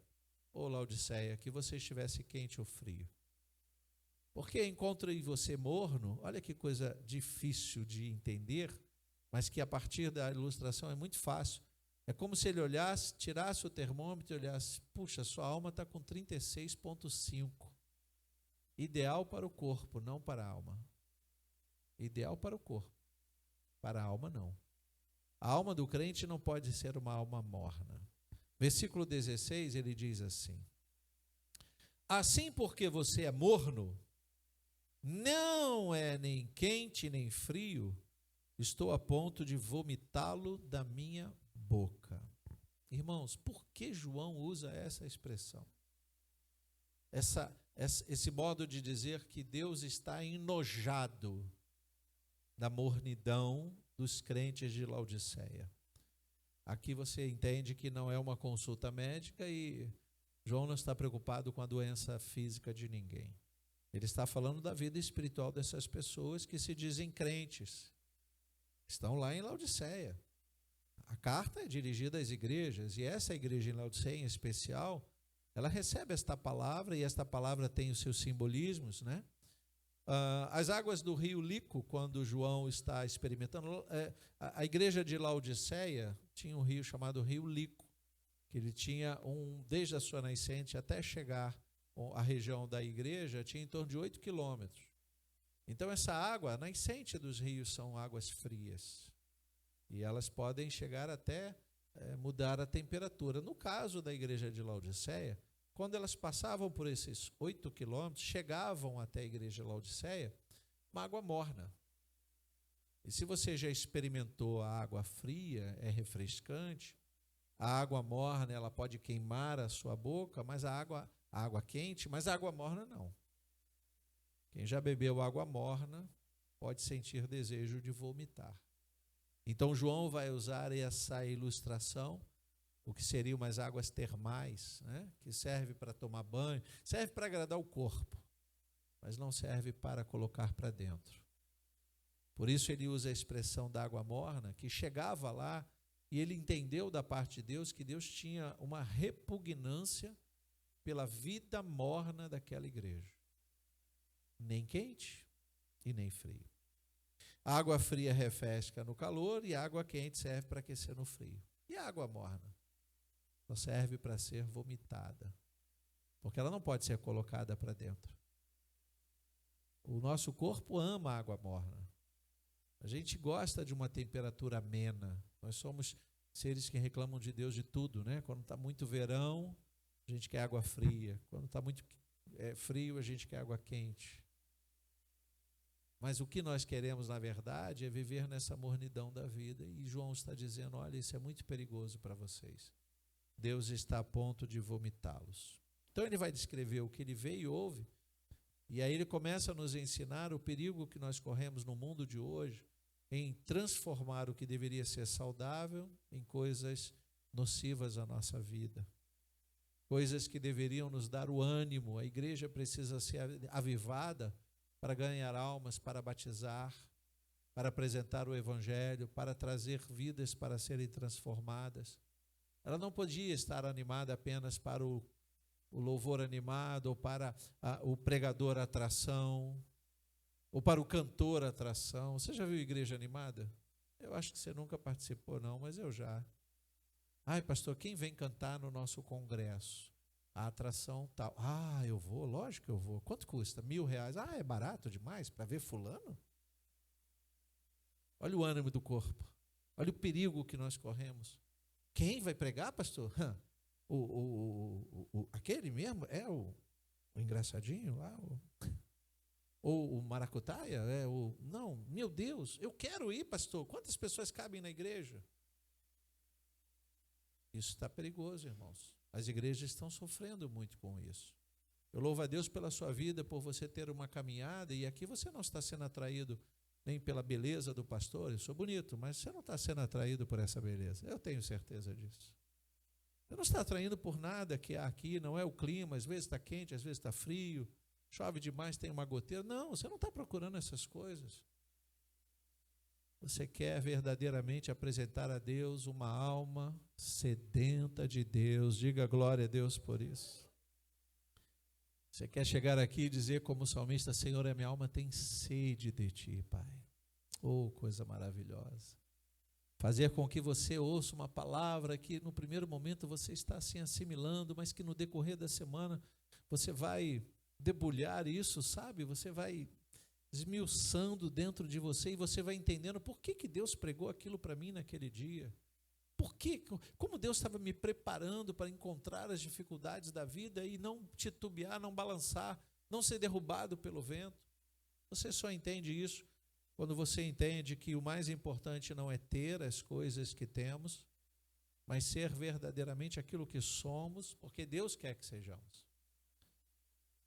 ô Laodiceia, que você estivesse quente ou frio. Porque encontra em você morno, olha que coisa difícil de entender, mas que a partir da ilustração é muito fácil. É como se ele olhasse, tirasse o termômetro e olhasse: puxa, sua alma está com 36,5. Ideal para o corpo, não para a alma. Ideal para o corpo, para a alma não. A alma do crente não pode ser uma alma morna. Versículo 16, ele diz assim: assim porque você é morno, não é nem quente nem frio, estou a ponto de vomitá-lo da minha boca. Irmãos, por que João usa essa expressão? Esse modo de dizer que Deus está enojado da mornidão dos crentes de Laodiceia. Aqui você entende que não é uma consulta médica e João não está preocupado com a doença física de ninguém. Ele está falando da vida espiritual dessas pessoas que se dizem crentes. Estão lá em Laodiceia. A carta é dirigida às igrejas, e essa igreja em Laodiceia em especial, ela recebe esta palavra, e esta palavra tem os seus simbolismos, né? As águas do rio Lico, quando João está experimentando, a igreja de Laodiceia tinha um rio chamado Rio Lico, que ele tinha desde a sua nascente até chegar à região da igreja, tinha em torno de 8 quilômetros. Então essa água, a nascente dos rios são águas frias, e elas podem chegar até mudar a temperatura. No caso da igreja de Laodiceia, quando elas passavam por esses 8 quilômetros, chegavam até a igreja de Laodiceia, uma água morna. E se você já experimentou a água fria, é refrescante, a água morna ela pode queimar a sua boca, mas a água quente, mas a água morna não. Quem já bebeu água morna pode sentir desejo de vomitar. Então João vai usar essa ilustração, o que seriam umas águas termais, né? Que serve para tomar banho, serve para agradar o corpo, mas não serve para colocar para dentro. Por isso ele usa a expressão da água morna, que chegava lá e ele entendeu da parte de Deus que Deus tinha uma repugnância pela vida morna daquela igreja. Nem quente e nem frio. A água fria refresca no calor e a água quente serve para aquecer no frio. E a água morna? Só serve para ser vomitada, porque ela não pode ser colocada para dentro. O nosso corpo ama a água morna. A gente gosta de uma temperatura amena. Nós somos seres que reclamam de Deus de tudo, né? Quando está muito verão, a gente quer água fria. Quando está muito frio, a gente quer água quente. Mas o que nós queremos, na verdade, é viver nessa mornidão da vida. E João está dizendo: olha, isso é muito perigoso para vocês. Deus está a ponto de vomitá-los. Então ele vai descrever o que ele vê e ouve, e aí ele começa a nos ensinar o perigo que nós corremos no mundo de hoje em transformar o que deveria ser saudável em coisas nocivas à nossa vida. Coisas que deveriam nos dar o ânimo. A igreja precisa ser avivada para ganhar almas, para batizar, para apresentar o evangelho, para trazer vidas para serem transformadas. Ela não podia estar animada apenas para o louvor animado, ou para o pregador atração, ou para o cantor atração. Você já viu igreja animada? Eu acho que você nunca participou não, mas eu já. Ai, pastor, quem vem cantar no nosso congresso? A atração tal. Ah, eu vou, lógico que eu vou. Quanto custa? R$1.000. Ah, é barato demais para ver fulano? Olha o ânimo do corpo. Olha o perigo que nós corremos. Quem vai pregar, pastor? Aquele mesmo? É o engraçadinho lá? Ou o maracutaia? Não, meu Deus, eu quero ir, pastor. Quantas pessoas cabem na igreja? Isso está perigoso, irmãos. As igrejas estão sofrendo muito com isso. Eu louvo a Deus pela sua vida, por você ter uma caminhada, e aqui você não está sendo atraído nem pela beleza do pastor. Eu sou bonito, mas você não está sendo atraído por essa beleza. Eu tenho certeza disso. Você não está atraindo por nada que há aqui, não é o clima, às vezes está quente, às vezes está frio, chove demais, tem uma goteira. Não, você não está procurando essas coisas. Você quer verdadeiramente apresentar a Deus uma alma sedenta de Deus? Diga glória a Deus por isso. Você quer chegar aqui e dizer como o salmista: Senhor, a minha alma tem sede de Ti, Pai. Oh, coisa maravilhosa. Fazer com que você ouça uma palavra que no primeiro momento você está assim assimilando, mas que no decorrer da semana você vai debulhar isso, sabe? Você vai esmiuçando dentro de você e você vai entendendo por que Deus pregou aquilo para mim naquele dia. Por quê? Como Deus estava me preparando para encontrar as dificuldades da vida e não titubear, não balançar, não ser derrubado pelo vento. Você só entende isso quando você entende que o mais importante não é ter as coisas que temos, mas ser verdadeiramente aquilo que somos, porque Deus quer que sejamos.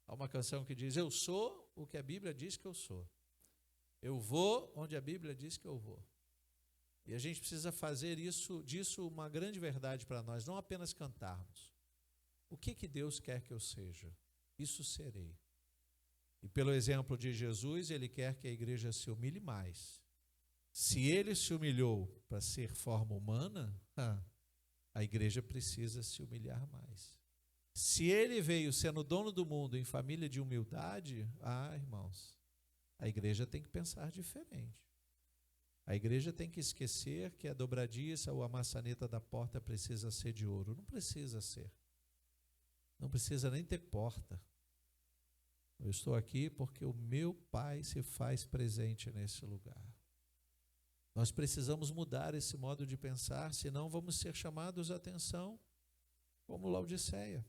Há uma canção que diz: eu sou o que a Bíblia diz que eu sou. Eu vou onde a Bíblia diz que eu vou. E a gente precisa fazer disso uma grande verdade para nós, não apenas cantarmos. O que Deus quer que eu seja? Isso serei. E pelo exemplo de Jesus, Ele quer que a igreja se humilhe mais. Se Ele se humilhou para ser forma humana, a igreja precisa se humilhar mais. Se Ele veio sendo dono do mundo em família de humildade, irmãos, a igreja tem que pensar diferente. A igreja tem que esquecer que a dobradiça ou a maçaneta da porta precisa ser de ouro. Não precisa ser. Não precisa nem ter porta. Eu estou aqui porque o meu Pai se faz presente nesse lugar. Nós precisamos mudar esse modo de pensar, senão vamos ser chamados a atenção como Laodiceia.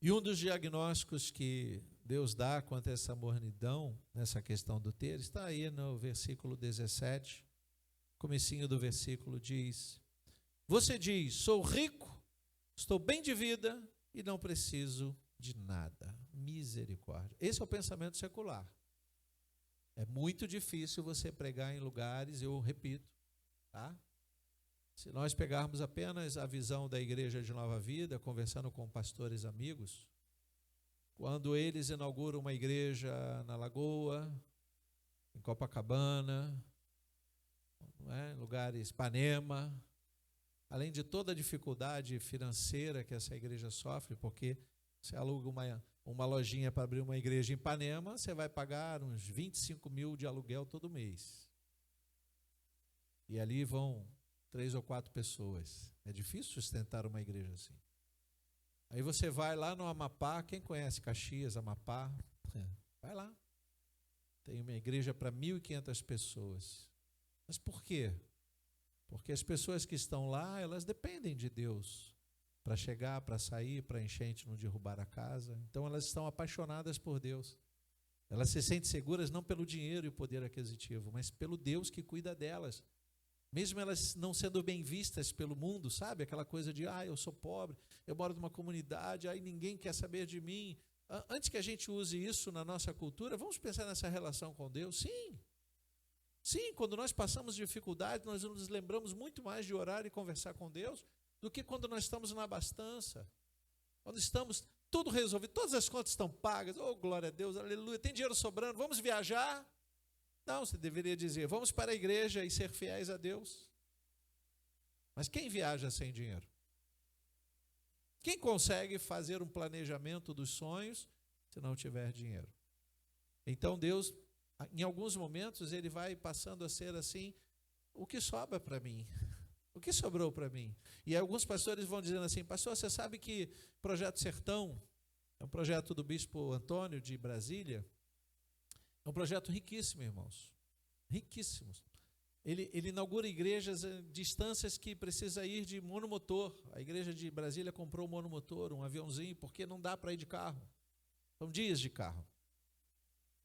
E um dos diagnósticos que Deus dá quanto a essa mornidão, nessa questão do ter, está aí no versículo 17, comecinho do versículo diz: você diz, sou rico, estou bem de vida e não preciso de nada. Misericórdia. Esse é o pensamento secular. É muito difícil você pregar em lugares, eu repito, tá? Se nós pegarmos apenas a visão da Igreja de Nova Vida, conversando com pastores amigos, quando eles inauguram uma igreja na Lagoa, em Copacabana, em lugares, Ipanema, além de toda a dificuldade financeira que essa igreja sofre, porque você aluga uma lojinha para abrir uma igreja em Ipanema, você vai pagar uns 25 mil de aluguel todo mês. E ali vão 3 ou 4 pessoas. É difícil sustentar uma igreja assim. Aí você vai lá no Amapá, quem conhece Caxias, Amapá? Vai lá. Tem uma igreja para 1.500 pessoas. Mas por quê? Porque as pessoas que estão lá, elas dependem de Deus para chegar, para sair, para a enchente não derrubar a casa. Então elas estão apaixonadas por Deus. Elas se sentem seguras não pelo dinheiro e o poder aquisitivo, mas pelo Deus que cuida delas. Mesmo elas não sendo bem vistas pelo mundo, sabe? Aquela coisa de, eu sou pobre, eu moro numa comunidade, ninguém quer saber de mim. Antes que a gente use isso na nossa cultura, vamos pensar nessa relação com Deus? Sim. Sim, quando nós passamos dificuldade, nós nos lembramos muito mais de orar e conversar com Deus do que quando nós estamos na abastança. Quando estamos tudo resolvido, todas as contas estão pagas, glória a Deus, aleluia, tem dinheiro sobrando, vamos viajar? Não, você deveria dizer, vamos para a igreja e ser fiéis a Deus. Mas quem viaja sem dinheiro? Quem consegue fazer um planejamento dos sonhos se não tiver dinheiro? Então Deus, em alguns momentos, Ele vai passando a ser assim, o que sobra para mim? O que sobrou para mim? E alguns pastores vão dizendo assim, pastor, você sabe que o Projeto Sertão, é um projeto do Bispo Antônio de Brasília, é um projeto riquíssimo, irmãos, riquíssimos. Ele inaugura igrejas em distâncias que precisa ir de monomotor. A igreja de Brasília comprou um monomotor, um aviãozinho, porque não dá para ir de carro. São dias de carro.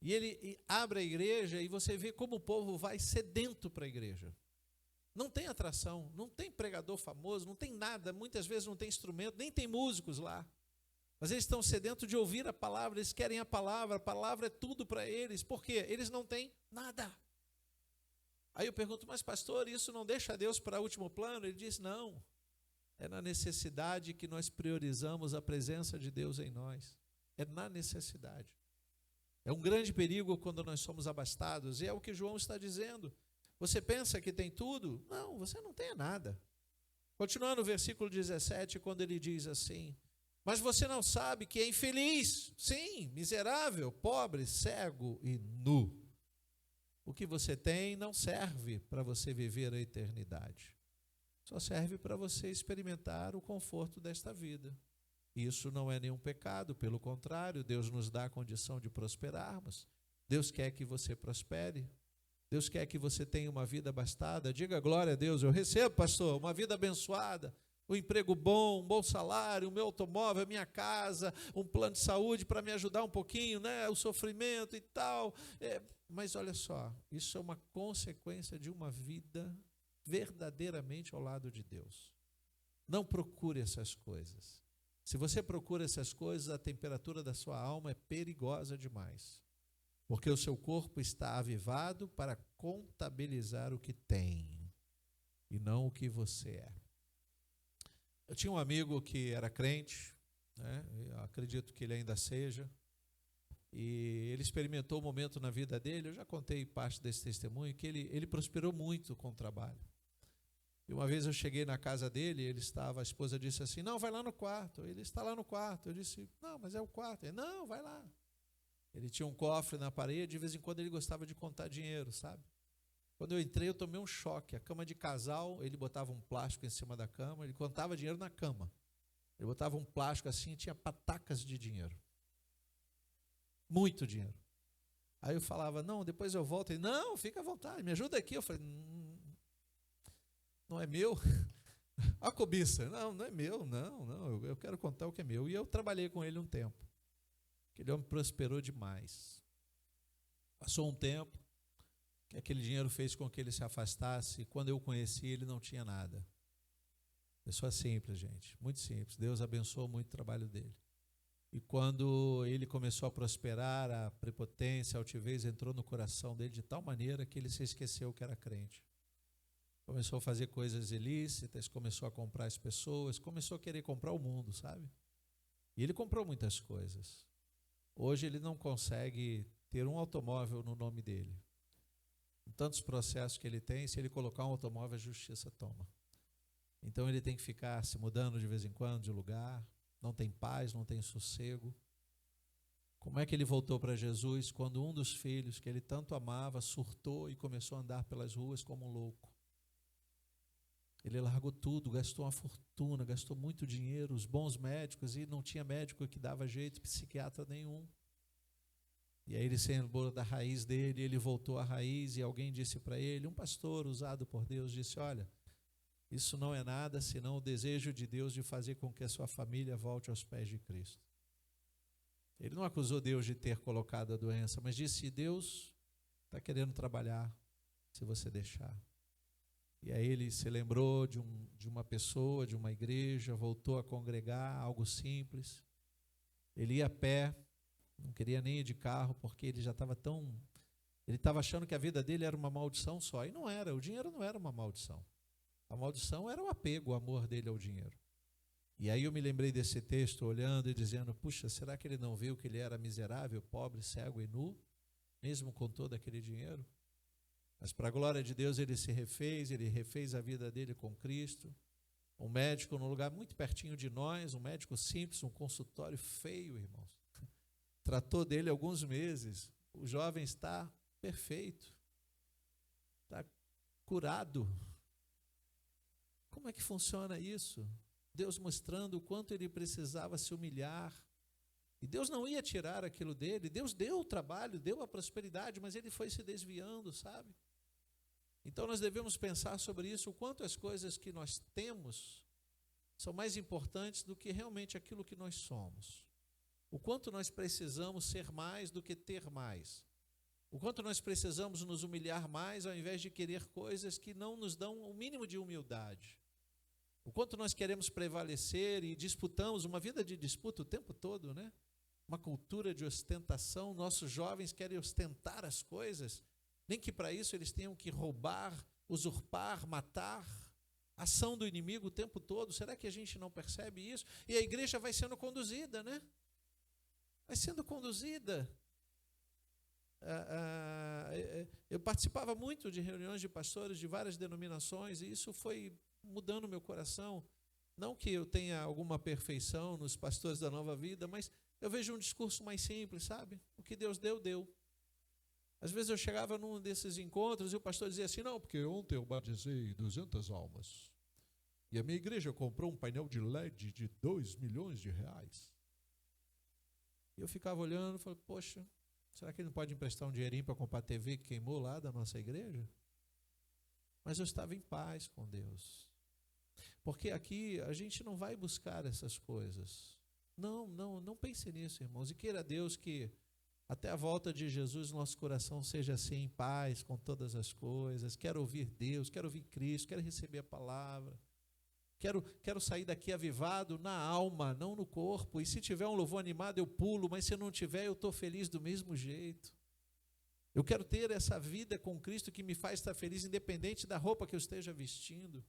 E ele abre a igreja e você vê como o povo vai sedento para a igreja. Não tem atração, não tem pregador famoso, não tem nada, muitas vezes não tem instrumento, nem tem músicos lá. Mas eles estão sedentos de ouvir a palavra, eles querem a palavra é tudo para eles. Por quê? Eles não têm nada. Aí eu pergunto, mas pastor, isso não deixa Deus para último plano? Ele diz, não. É na necessidade que nós priorizamos a presença de Deus em nós. É na necessidade. É um grande perigo quando nós somos abastados, e é o que João está dizendo. Você pensa que tem tudo? Não, você não tem nada. Continuando o versículo 17, quando ele diz assim: mas você não sabe que é infeliz, sim, miserável, pobre, cego e nu. O que você tem não serve para você viver a eternidade. Só serve para você experimentar o conforto desta vida. Isso não é nenhum pecado, pelo contrário, Deus nos dá a condição de prosperarmos. Deus quer que você prospere. Deus quer que você tenha uma vida abastada. Diga glória a Deus. Eu recebo, pastor, uma vida abençoada, um emprego bom, um bom salário, o meu automóvel, a minha casa, um plano de saúde para me ajudar um pouquinho, né? O sofrimento e tal. Mas olha só, isso é uma consequência de uma vida verdadeiramente ao lado de Deus. Não procure essas coisas. Se você procura essas coisas, a temperatura da sua alma é perigosa demais. Porque o seu corpo está avivado para contabilizar o que tem e não o que você é. Eu tinha um amigo que era crente, né? Eu acredito que ele ainda seja, e ele experimentou um momento na vida dele, eu já contei parte desse testemunho, que ele prosperou muito com o trabalho. E uma vez eu cheguei na casa dele, a esposa disse assim: não, vai lá no quarto. Ele está lá no quarto. Eu disse: não, mas é o quarto. Ele: não, vai lá. Ele tinha um cofre na parede, de vez em quando ele gostava de contar dinheiro, sabe? Quando eu entrei, eu tomei um choque. A cama de casal, ele botava um plástico em cima da cama, ele contava dinheiro na cama. Ele botava um plástico assim e tinha patacas de dinheiro. Muito dinheiro. Aí eu falava: não, depois eu volto. Ele: não, fica à vontade, me ajuda aqui. Eu falei: não é meu? A cobiça: não é meu, não, eu quero contar o que é meu. E eu trabalhei com ele um tempo. Aquele homem prosperou demais. Passou um tempo, que aquele dinheiro fez com que ele se afastasse, e quando eu o conheci, ele não tinha nada. Pessoa simples, gente, muito simples. Deus abençoou muito o trabalho dele. E quando ele começou a prosperar, a prepotência, a altivez entrou no coração dele de tal maneira que ele se esqueceu que era crente. Começou a fazer coisas ilícitas, começou a comprar as pessoas, começou a querer comprar o mundo, sabe? E ele comprou muitas coisas. Hoje ele não consegue ter um automóvel no nome dele. Com tantos processos que ele tem, se ele colocar um automóvel, a justiça toma. Então ele tem que ficar se mudando de vez em quando de lugar, não tem paz, não tem sossego. Como é que ele voltou para Jesus quando um dos filhos que ele tanto amava surtou e começou a andar pelas ruas como um louco? Ele largou tudo, gastou uma fortuna, gastou muito dinheiro, os bons médicos, e não tinha médico que dava jeito, psiquiatra nenhum. E aí ele se lembrou da raiz dele, ele voltou à raiz, e alguém disse para ele, um pastor usado por Deus, disse: olha, isso não é nada senão o desejo de Deus de fazer com que a sua família volte aos pés de Cristo. Ele não acusou Deus de ter colocado a doença, mas disse: Deus está querendo trabalhar se você deixar. E aí ele se lembrou de uma pessoa, de uma igreja, voltou a congregar, algo simples. Ele ia a pé, não queria nem ir de carro, porque ele já estava ele estava achando que a vida dele era uma maldição só, e não era, o dinheiro não era uma maldição. A maldição era o apego, o amor dele ao dinheiro. E aí eu me lembrei desse texto, olhando e dizendo: puxa, será que ele não viu que ele era miserável, pobre, cego e nu, mesmo com todo aquele dinheiro? Mas para a glória de Deus ele refez a vida dele com Cristo. Um médico num lugar muito pertinho de nós, um médico simples, um consultório feio, irmãos. Tratou dele alguns meses. O jovem está perfeito, está curado. Como é que funciona isso? Deus mostrando o quanto ele precisava se humilhar. E Deus não ia tirar aquilo dele. Deus deu o trabalho, deu a prosperidade, mas ele foi se desviando, sabe? Então nós devemos pensar sobre isso, o quanto as coisas que nós temos são mais importantes do que realmente aquilo que nós somos. O quanto nós precisamos ser mais do que ter mais. O quanto nós precisamos nos humilhar mais ao invés de querer coisas que não nos dão o mínimo de humildade. O quanto nós queremos prevalecer e disputamos, uma vida de disputa o tempo todo, né? Uma cultura de ostentação, nossos jovens querem ostentar as coisas, nem que para isso eles tenham que roubar, usurpar, matar. Ação do inimigo o tempo todo. Será que a gente não percebe isso? E a igreja vai sendo conduzida, né? Vai sendo conduzida. eu participava muito de reuniões de pastores de várias denominações, e isso foi mudando meu coração. Não que eu tenha alguma perfeição nos pastores da Nova Vida, mas eu vejo um discurso mais simples, sabe? O que Deus deu, deu. Às vezes eu chegava num desses encontros e o pastor dizia assim: não, porque ontem eu batizei 200 almas. E a minha igreja comprou um painel de LED de 2 milhões de reais. E eu ficava olhando e falei: poxa, será que ele não pode emprestar um dinheirinho para comprar a TV que queimou lá da nossa igreja? Mas eu estava em paz com Deus. Porque aqui a gente não vai buscar essas coisas. Não pense nisso, irmãos. E queira Deus que até a volta de Jesus nosso coração seja assim, em paz com todas as coisas. Quero ouvir Deus, quero ouvir Cristo, quero receber a palavra. Quero sair daqui avivado na alma, não no corpo. E se tiver um louvor animado, eu pulo, mas se não tiver, eu estou feliz do mesmo jeito. Eu quero ter essa vida com Cristo que me faz estar feliz, independente da roupa que eu esteja vestindo.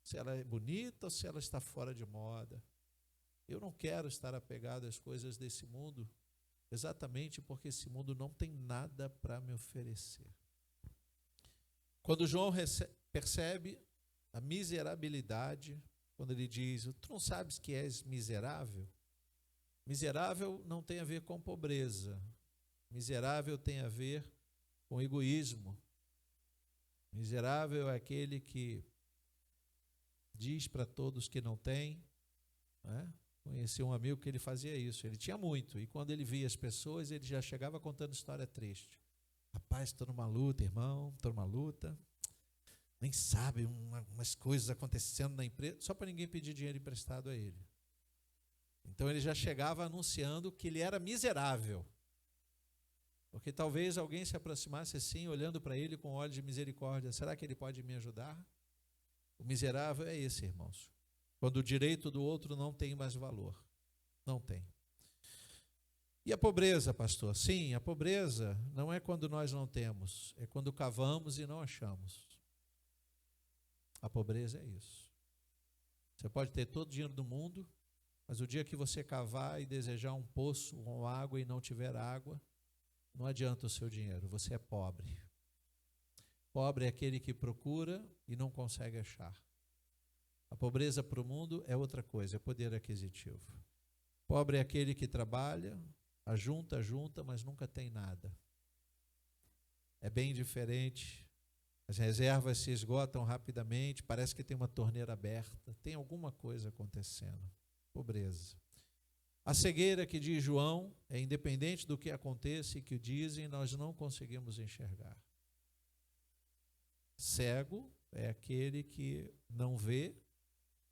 Se ela é bonita ou se ela está fora de moda. Eu não quero estar apegado às coisas desse mundo, exatamente porque esse mundo não tem nada para me oferecer. Quando João percebe a miserabilidade, quando ele diz: tu não sabes que és miserável? Miserável não tem a ver com pobreza. Miserável tem a ver com egoísmo. Miserável é aquele que diz para todos que não tem, né? Conheci um amigo que ele fazia isso, ele tinha muito, e quando ele via as pessoas, ele já chegava contando história triste. Rapaz, estou numa luta, irmão, estou numa luta, nem sabe umas coisas acontecendo na empresa, só para ninguém pedir dinheiro emprestado a ele. Então ele já chegava anunciando que ele era miserável, porque talvez alguém se aproximasse assim, olhando para ele com olhos de misericórdia: será que ele pode me ajudar? O miserável é esse, irmãos. Quando o direito do outro não tem mais valor. Não tem. E a pobreza, pastor? Sim, a pobreza não é quando nós não temos, é quando cavamos e não achamos. A pobreza é isso. Você pode ter todo o dinheiro do mundo, mas o dia que você cavar e desejar um poço com água e não tiver água, não adianta o seu dinheiro, você é pobre. Pobre é aquele que procura e não consegue achar. A pobreza para o mundo é outra coisa, é poder aquisitivo. Pobre é aquele que trabalha, ajunta, mas nunca tem nada. É bem diferente. As reservas se esgotam rapidamente, parece que tem uma torneira aberta, tem alguma coisa acontecendo. Pobreza. A cegueira que diz João é independente do que aconteça e que dizem, nós não conseguimos enxergar. Cego é aquele que não vê,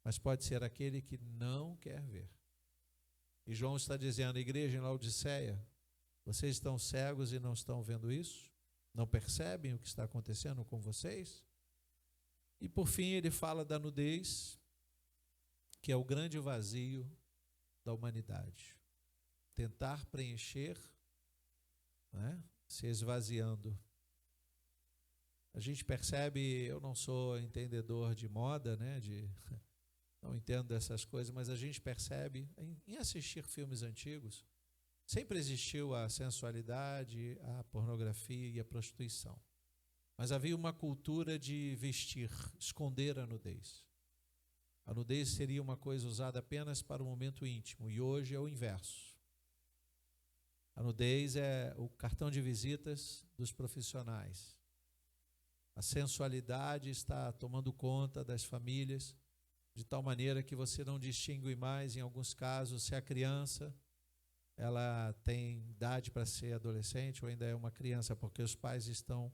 mas pode ser aquele que não quer ver. E João está dizendo: igreja em Laodiceia, vocês estão cegos e não estão vendo isso? Não percebem o que está acontecendo com vocês? E por fim ele fala da nudez, que é o grande vazio da humanidade. Tentar preencher, né, se esvaziando. A gente percebe, eu não sou entendedor de moda, né, não entendo dessas coisas, mas a gente percebe, em assistir filmes antigos, sempre existiu a sensualidade, a pornografia e a prostituição. Mas havia uma cultura de vestir, esconder a nudez. A nudez seria uma coisa usada apenas para o momento íntimo, e hoje é o inverso. A nudez é o cartão de visitas dos profissionais. A sensualidade está tomando conta das famílias, de tal maneira que você não distingue mais, em alguns casos, se a criança ela tem idade para ser adolescente ou ainda é uma criança, porque os pais estão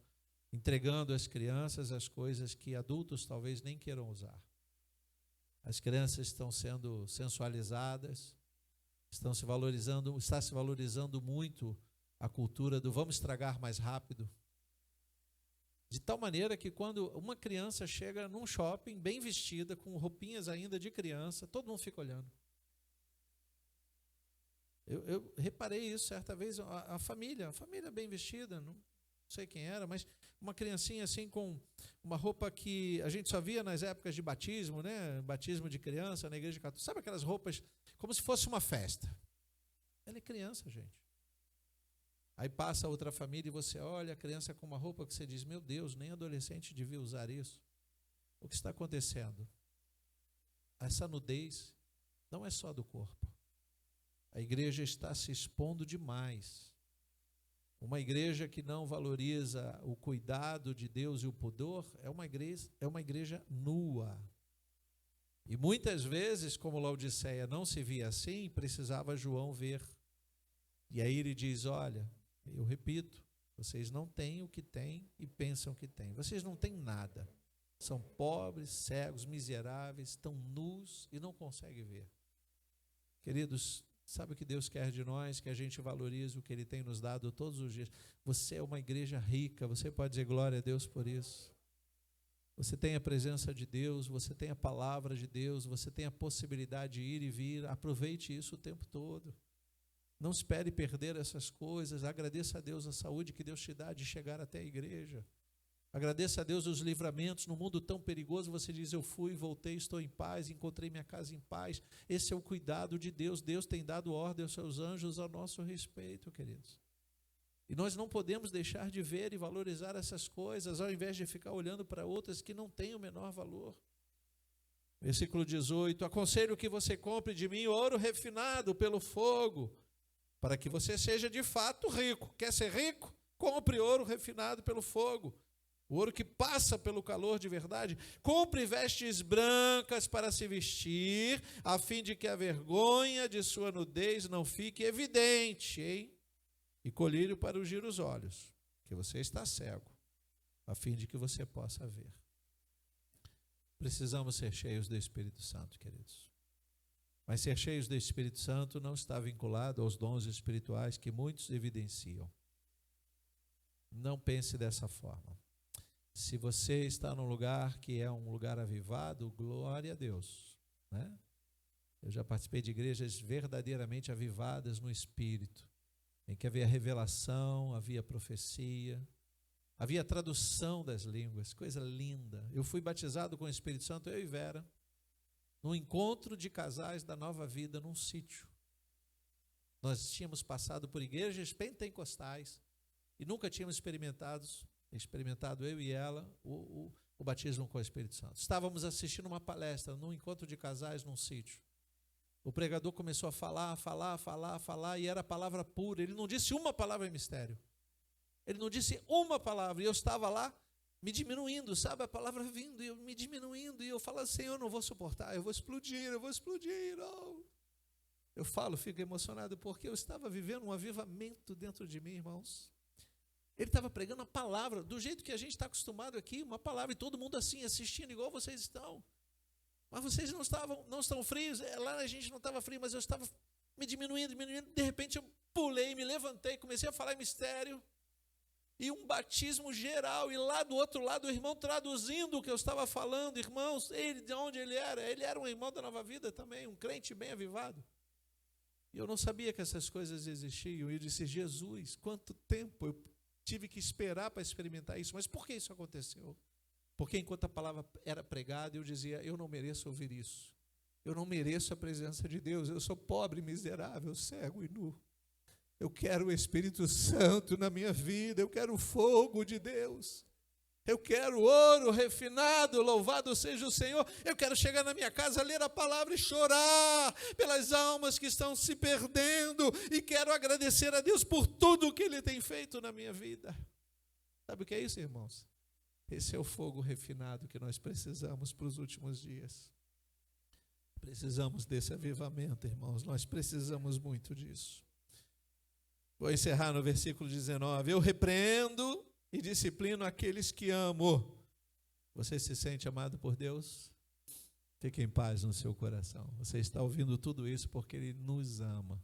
entregando às crianças as coisas que adultos talvez nem queiram usar. As crianças estão sendo sensualizadas, está se valorizando muito a cultura do vamos estragar mais rápido. De tal maneira que quando uma criança chega num shopping bem vestida, com roupinhas ainda de criança, todo mundo fica olhando. Eu reparei isso certa vez, a família bem vestida, não sei quem era, mas uma criancinha assim com uma roupa que a gente só via nas épocas de batismo, né? Batismo de criança na igreja católica. Sabe aquelas roupas como se fosse uma festa? Ela é criança, gente. Aí passa outra família e você olha a criança com uma roupa que você diz, meu Deus, nem adolescente devia usar isso. O que está acontecendo? Essa nudez não é só do corpo. A igreja está se expondo demais. Uma igreja que não valoriza o cuidado de Deus e o pudor é uma igreja nua. E muitas vezes, como Laodiceia não se via assim, precisava João ver. E aí ele diz, olha, eu repito, vocês não têm o que têm e pensam que têm. Vocês não têm nada. São pobres, cegos, miseráveis, estão nus e não conseguem ver. Queridos, sabe o que Deus quer de nós? Que a gente valorize o que Ele tem nos dado todos os dias. Você é uma igreja rica, você pode dizer glória a Deus por isso. Você tem a presença de Deus, você tem a palavra de Deus, você tem a possibilidade de ir e vir. Aproveite isso o tempo todo. Não espere perder essas coisas. Agradeça a Deus a saúde que Deus te dá de chegar até a igreja. Agradeça a Deus os livramentos. No mundo tão perigoso, você diz, eu fui, voltei, estou em paz, encontrei minha casa em paz. Esse é o cuidado de Deus. Deus tem dado ordem aos seus anjos a nosso respeito, queridos. E nós não podemos deixar de ver e valorizar essas coisas, ao invés de ficar olhando para outras que não têm o menor valor. Versículo 18, aconselho que você compre de mim ouro refinado pelo fogo, para que você seja de fato rico. Quer ser rico? Compre ouro refinado pelo fogo. O ouro que passa pelo calor de verdade. Compre vestes brancas para se vestir, a fim de que a vergonha de sua nudez não fique evidente, hein? E colírio para ungir os olhos, que você está cego, a fim de que você possa ver. Precisamos ser cheios do Espírito Santo, queridos. Mas ser cheios do Espírito Santo não está vinculado aos dons espirituais que muitos evidenciam. Não pense dessa forma. Se você está num lugar que é um lugar avivado, glória a Deus, né? Eu já participei de igrejas verdadeiramente avivadas no Espírito, em que havia revelação, havia profecia, havia tradução das línguas, coisa linda. Eu fui batizado com o Espírito Santo, eu e Vera, num encontro de casais da Nova Vida, num sítio. Nós tínhamos passado por igrejas pentecostais e nunca tínhamos experimentado eu e ela, o batismo com o Espírito Santo. Estávamos assistindo uma palestra num encontro de casais num sítio. O pregador começou a falar, e era a palavra pura. Ele não disse uma palavra em mistério. Ele não disse uma palavra. E eu estava lá, me diminuindo, sabe? A palavra vindo, e eu me diminuindo. E eu falo, Senhor, eu não vou suportar, eu vou explodir. Oh. Eu fico emocionado, porque eu estava vivendo um avivamento dentro de mim, irmãos. Ele estava pregando a palavra, do jeito que a gente está acostumado aqui, uma palavra, e todo mundo assim, assistindo, igual vocês estão. Mas vocês não estão frios. Lá a gente não estava frio, mas eu estava me diminuindo. De repente eu pulei, me levantei, comecei a falar em mistério. E um batismo geral. E lá do outro lado o irmão traduzindo o que eu estava falando. Irmãos, ele, de onde ele era? Ele era um irmão da Nova Vida também, um crente bem avivado. E eu não sabia que essas coisas existiam. E eu disse, Jesus, quanto tempo eu tive que esperar para experimentar isso. Mas por que isso aconteceu? Porque enquanto a palavra era pregada, eu dizia, eu não mereço ouvir isso. Eu não mereço a presença de Deus. Eu sou pobre, miserável, cego e nu. Eu quero o Espírito Santo na minha vida. Eu quero o fogo de Deus. Eu quero ouro refinado, louvado seja o Senhor. Eu quero chegar na minha casa, ler a palavra e chorar pelas almas que estão se perdendo. E quero agradecer a Deus por tudo que Ele tem feito na minha vida. Sabe o que é isso, irmãos? Esse é o fogo refinado que nós precisamos para os últimos dias. Precisamos desse avivamento, irmãos. Nós precisamos muito disso. Vou encerrar no versículo 19. Eu repreendo e disciplino aqueles que amo. Você se sente amado por Deus? Fique em paz no seu coração. Você está ouvindo tudo isso porque Ele nos ama.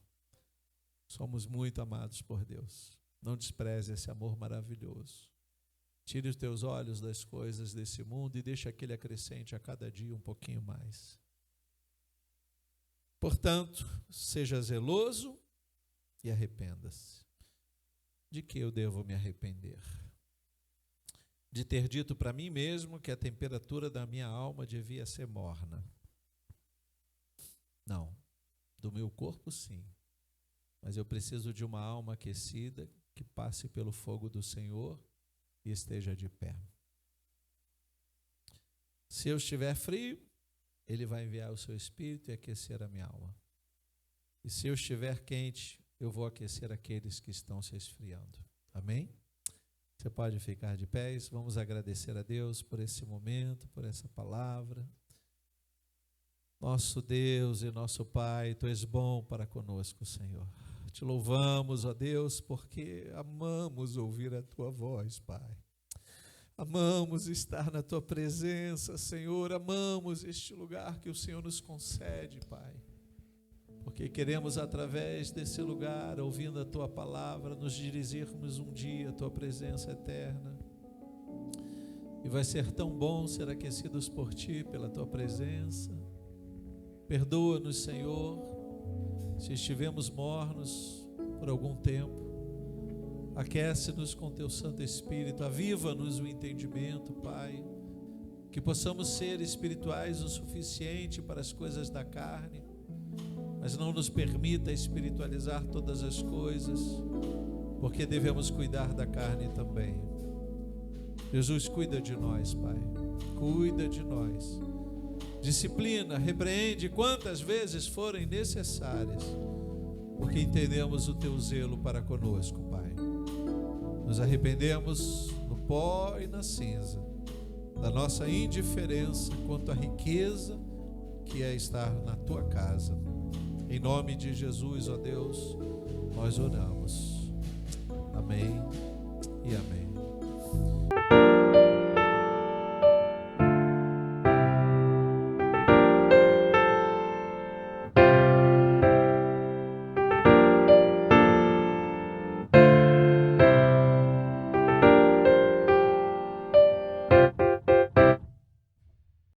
Somos muito amados por Deus. Não despreze esse amor maravilhoso. Tire os teus olhos das coisas desse mundo e deixa que Ele acrescente a cada dia um pouquinho mais. Portanto, seja zeloso e arrependa-se. De que eu devo me arrepender? De ter dito para mim mesmo que a temperatura da minha alma devia ser morna. Não, do meu corpo sim, mas eu preciso de uma alma aquecida, que passe pelo fogo do Senhor e esteja de pé. Se eu estiver frio, Ele vai enviar o seu Espírito e aquecer a minha alma. E se eu estiver quente, eu vou aquecer aqueles que estão se esfriando. Amém? Você pode ficar de pés. Vamos agradecer a Deus por esse momento, por essa palavra. Nosso Deus e nosso Pai, Tu és bom para conosco, Senhor. Te louvamos, ó Deus, porque amamos ouvir a Tua voz, Pai. Amamos estar na Tua presença, Senhor. Amamos este lugar que o Senhor nos concede, Pai. Porque queremos, através desse lugar, ouvindo a Tua palavra, nos dirigirmos um dia à Tua presença eterna. E vai ser tão bom ser aquecidos por Ti, pela Tua presença. Perdoa-nos, Senhor, se estivemos mornos por algum tempo. Aquece-nos com Teu Santo Espírito, aviva-nos o entendimento, Pai, que possamos ser espirituais o suficiente para as coisas da carne, mas não nos permita espiritualizar todas as coisas, porque devemos cuidar da carne também. Jesus, cuida de nós, Pai, cuida de nós. Disciplina, repreende quantas vezes forem necessárias, porque entendemos o Teu zelo para conosco, Pai. Nos arrependemos no pó e na cinza da nossa indiferença quanto à riqueza que é estar na Tua casa. Em nome de Jesus, ó Deus, nós oramos. Amém e amém.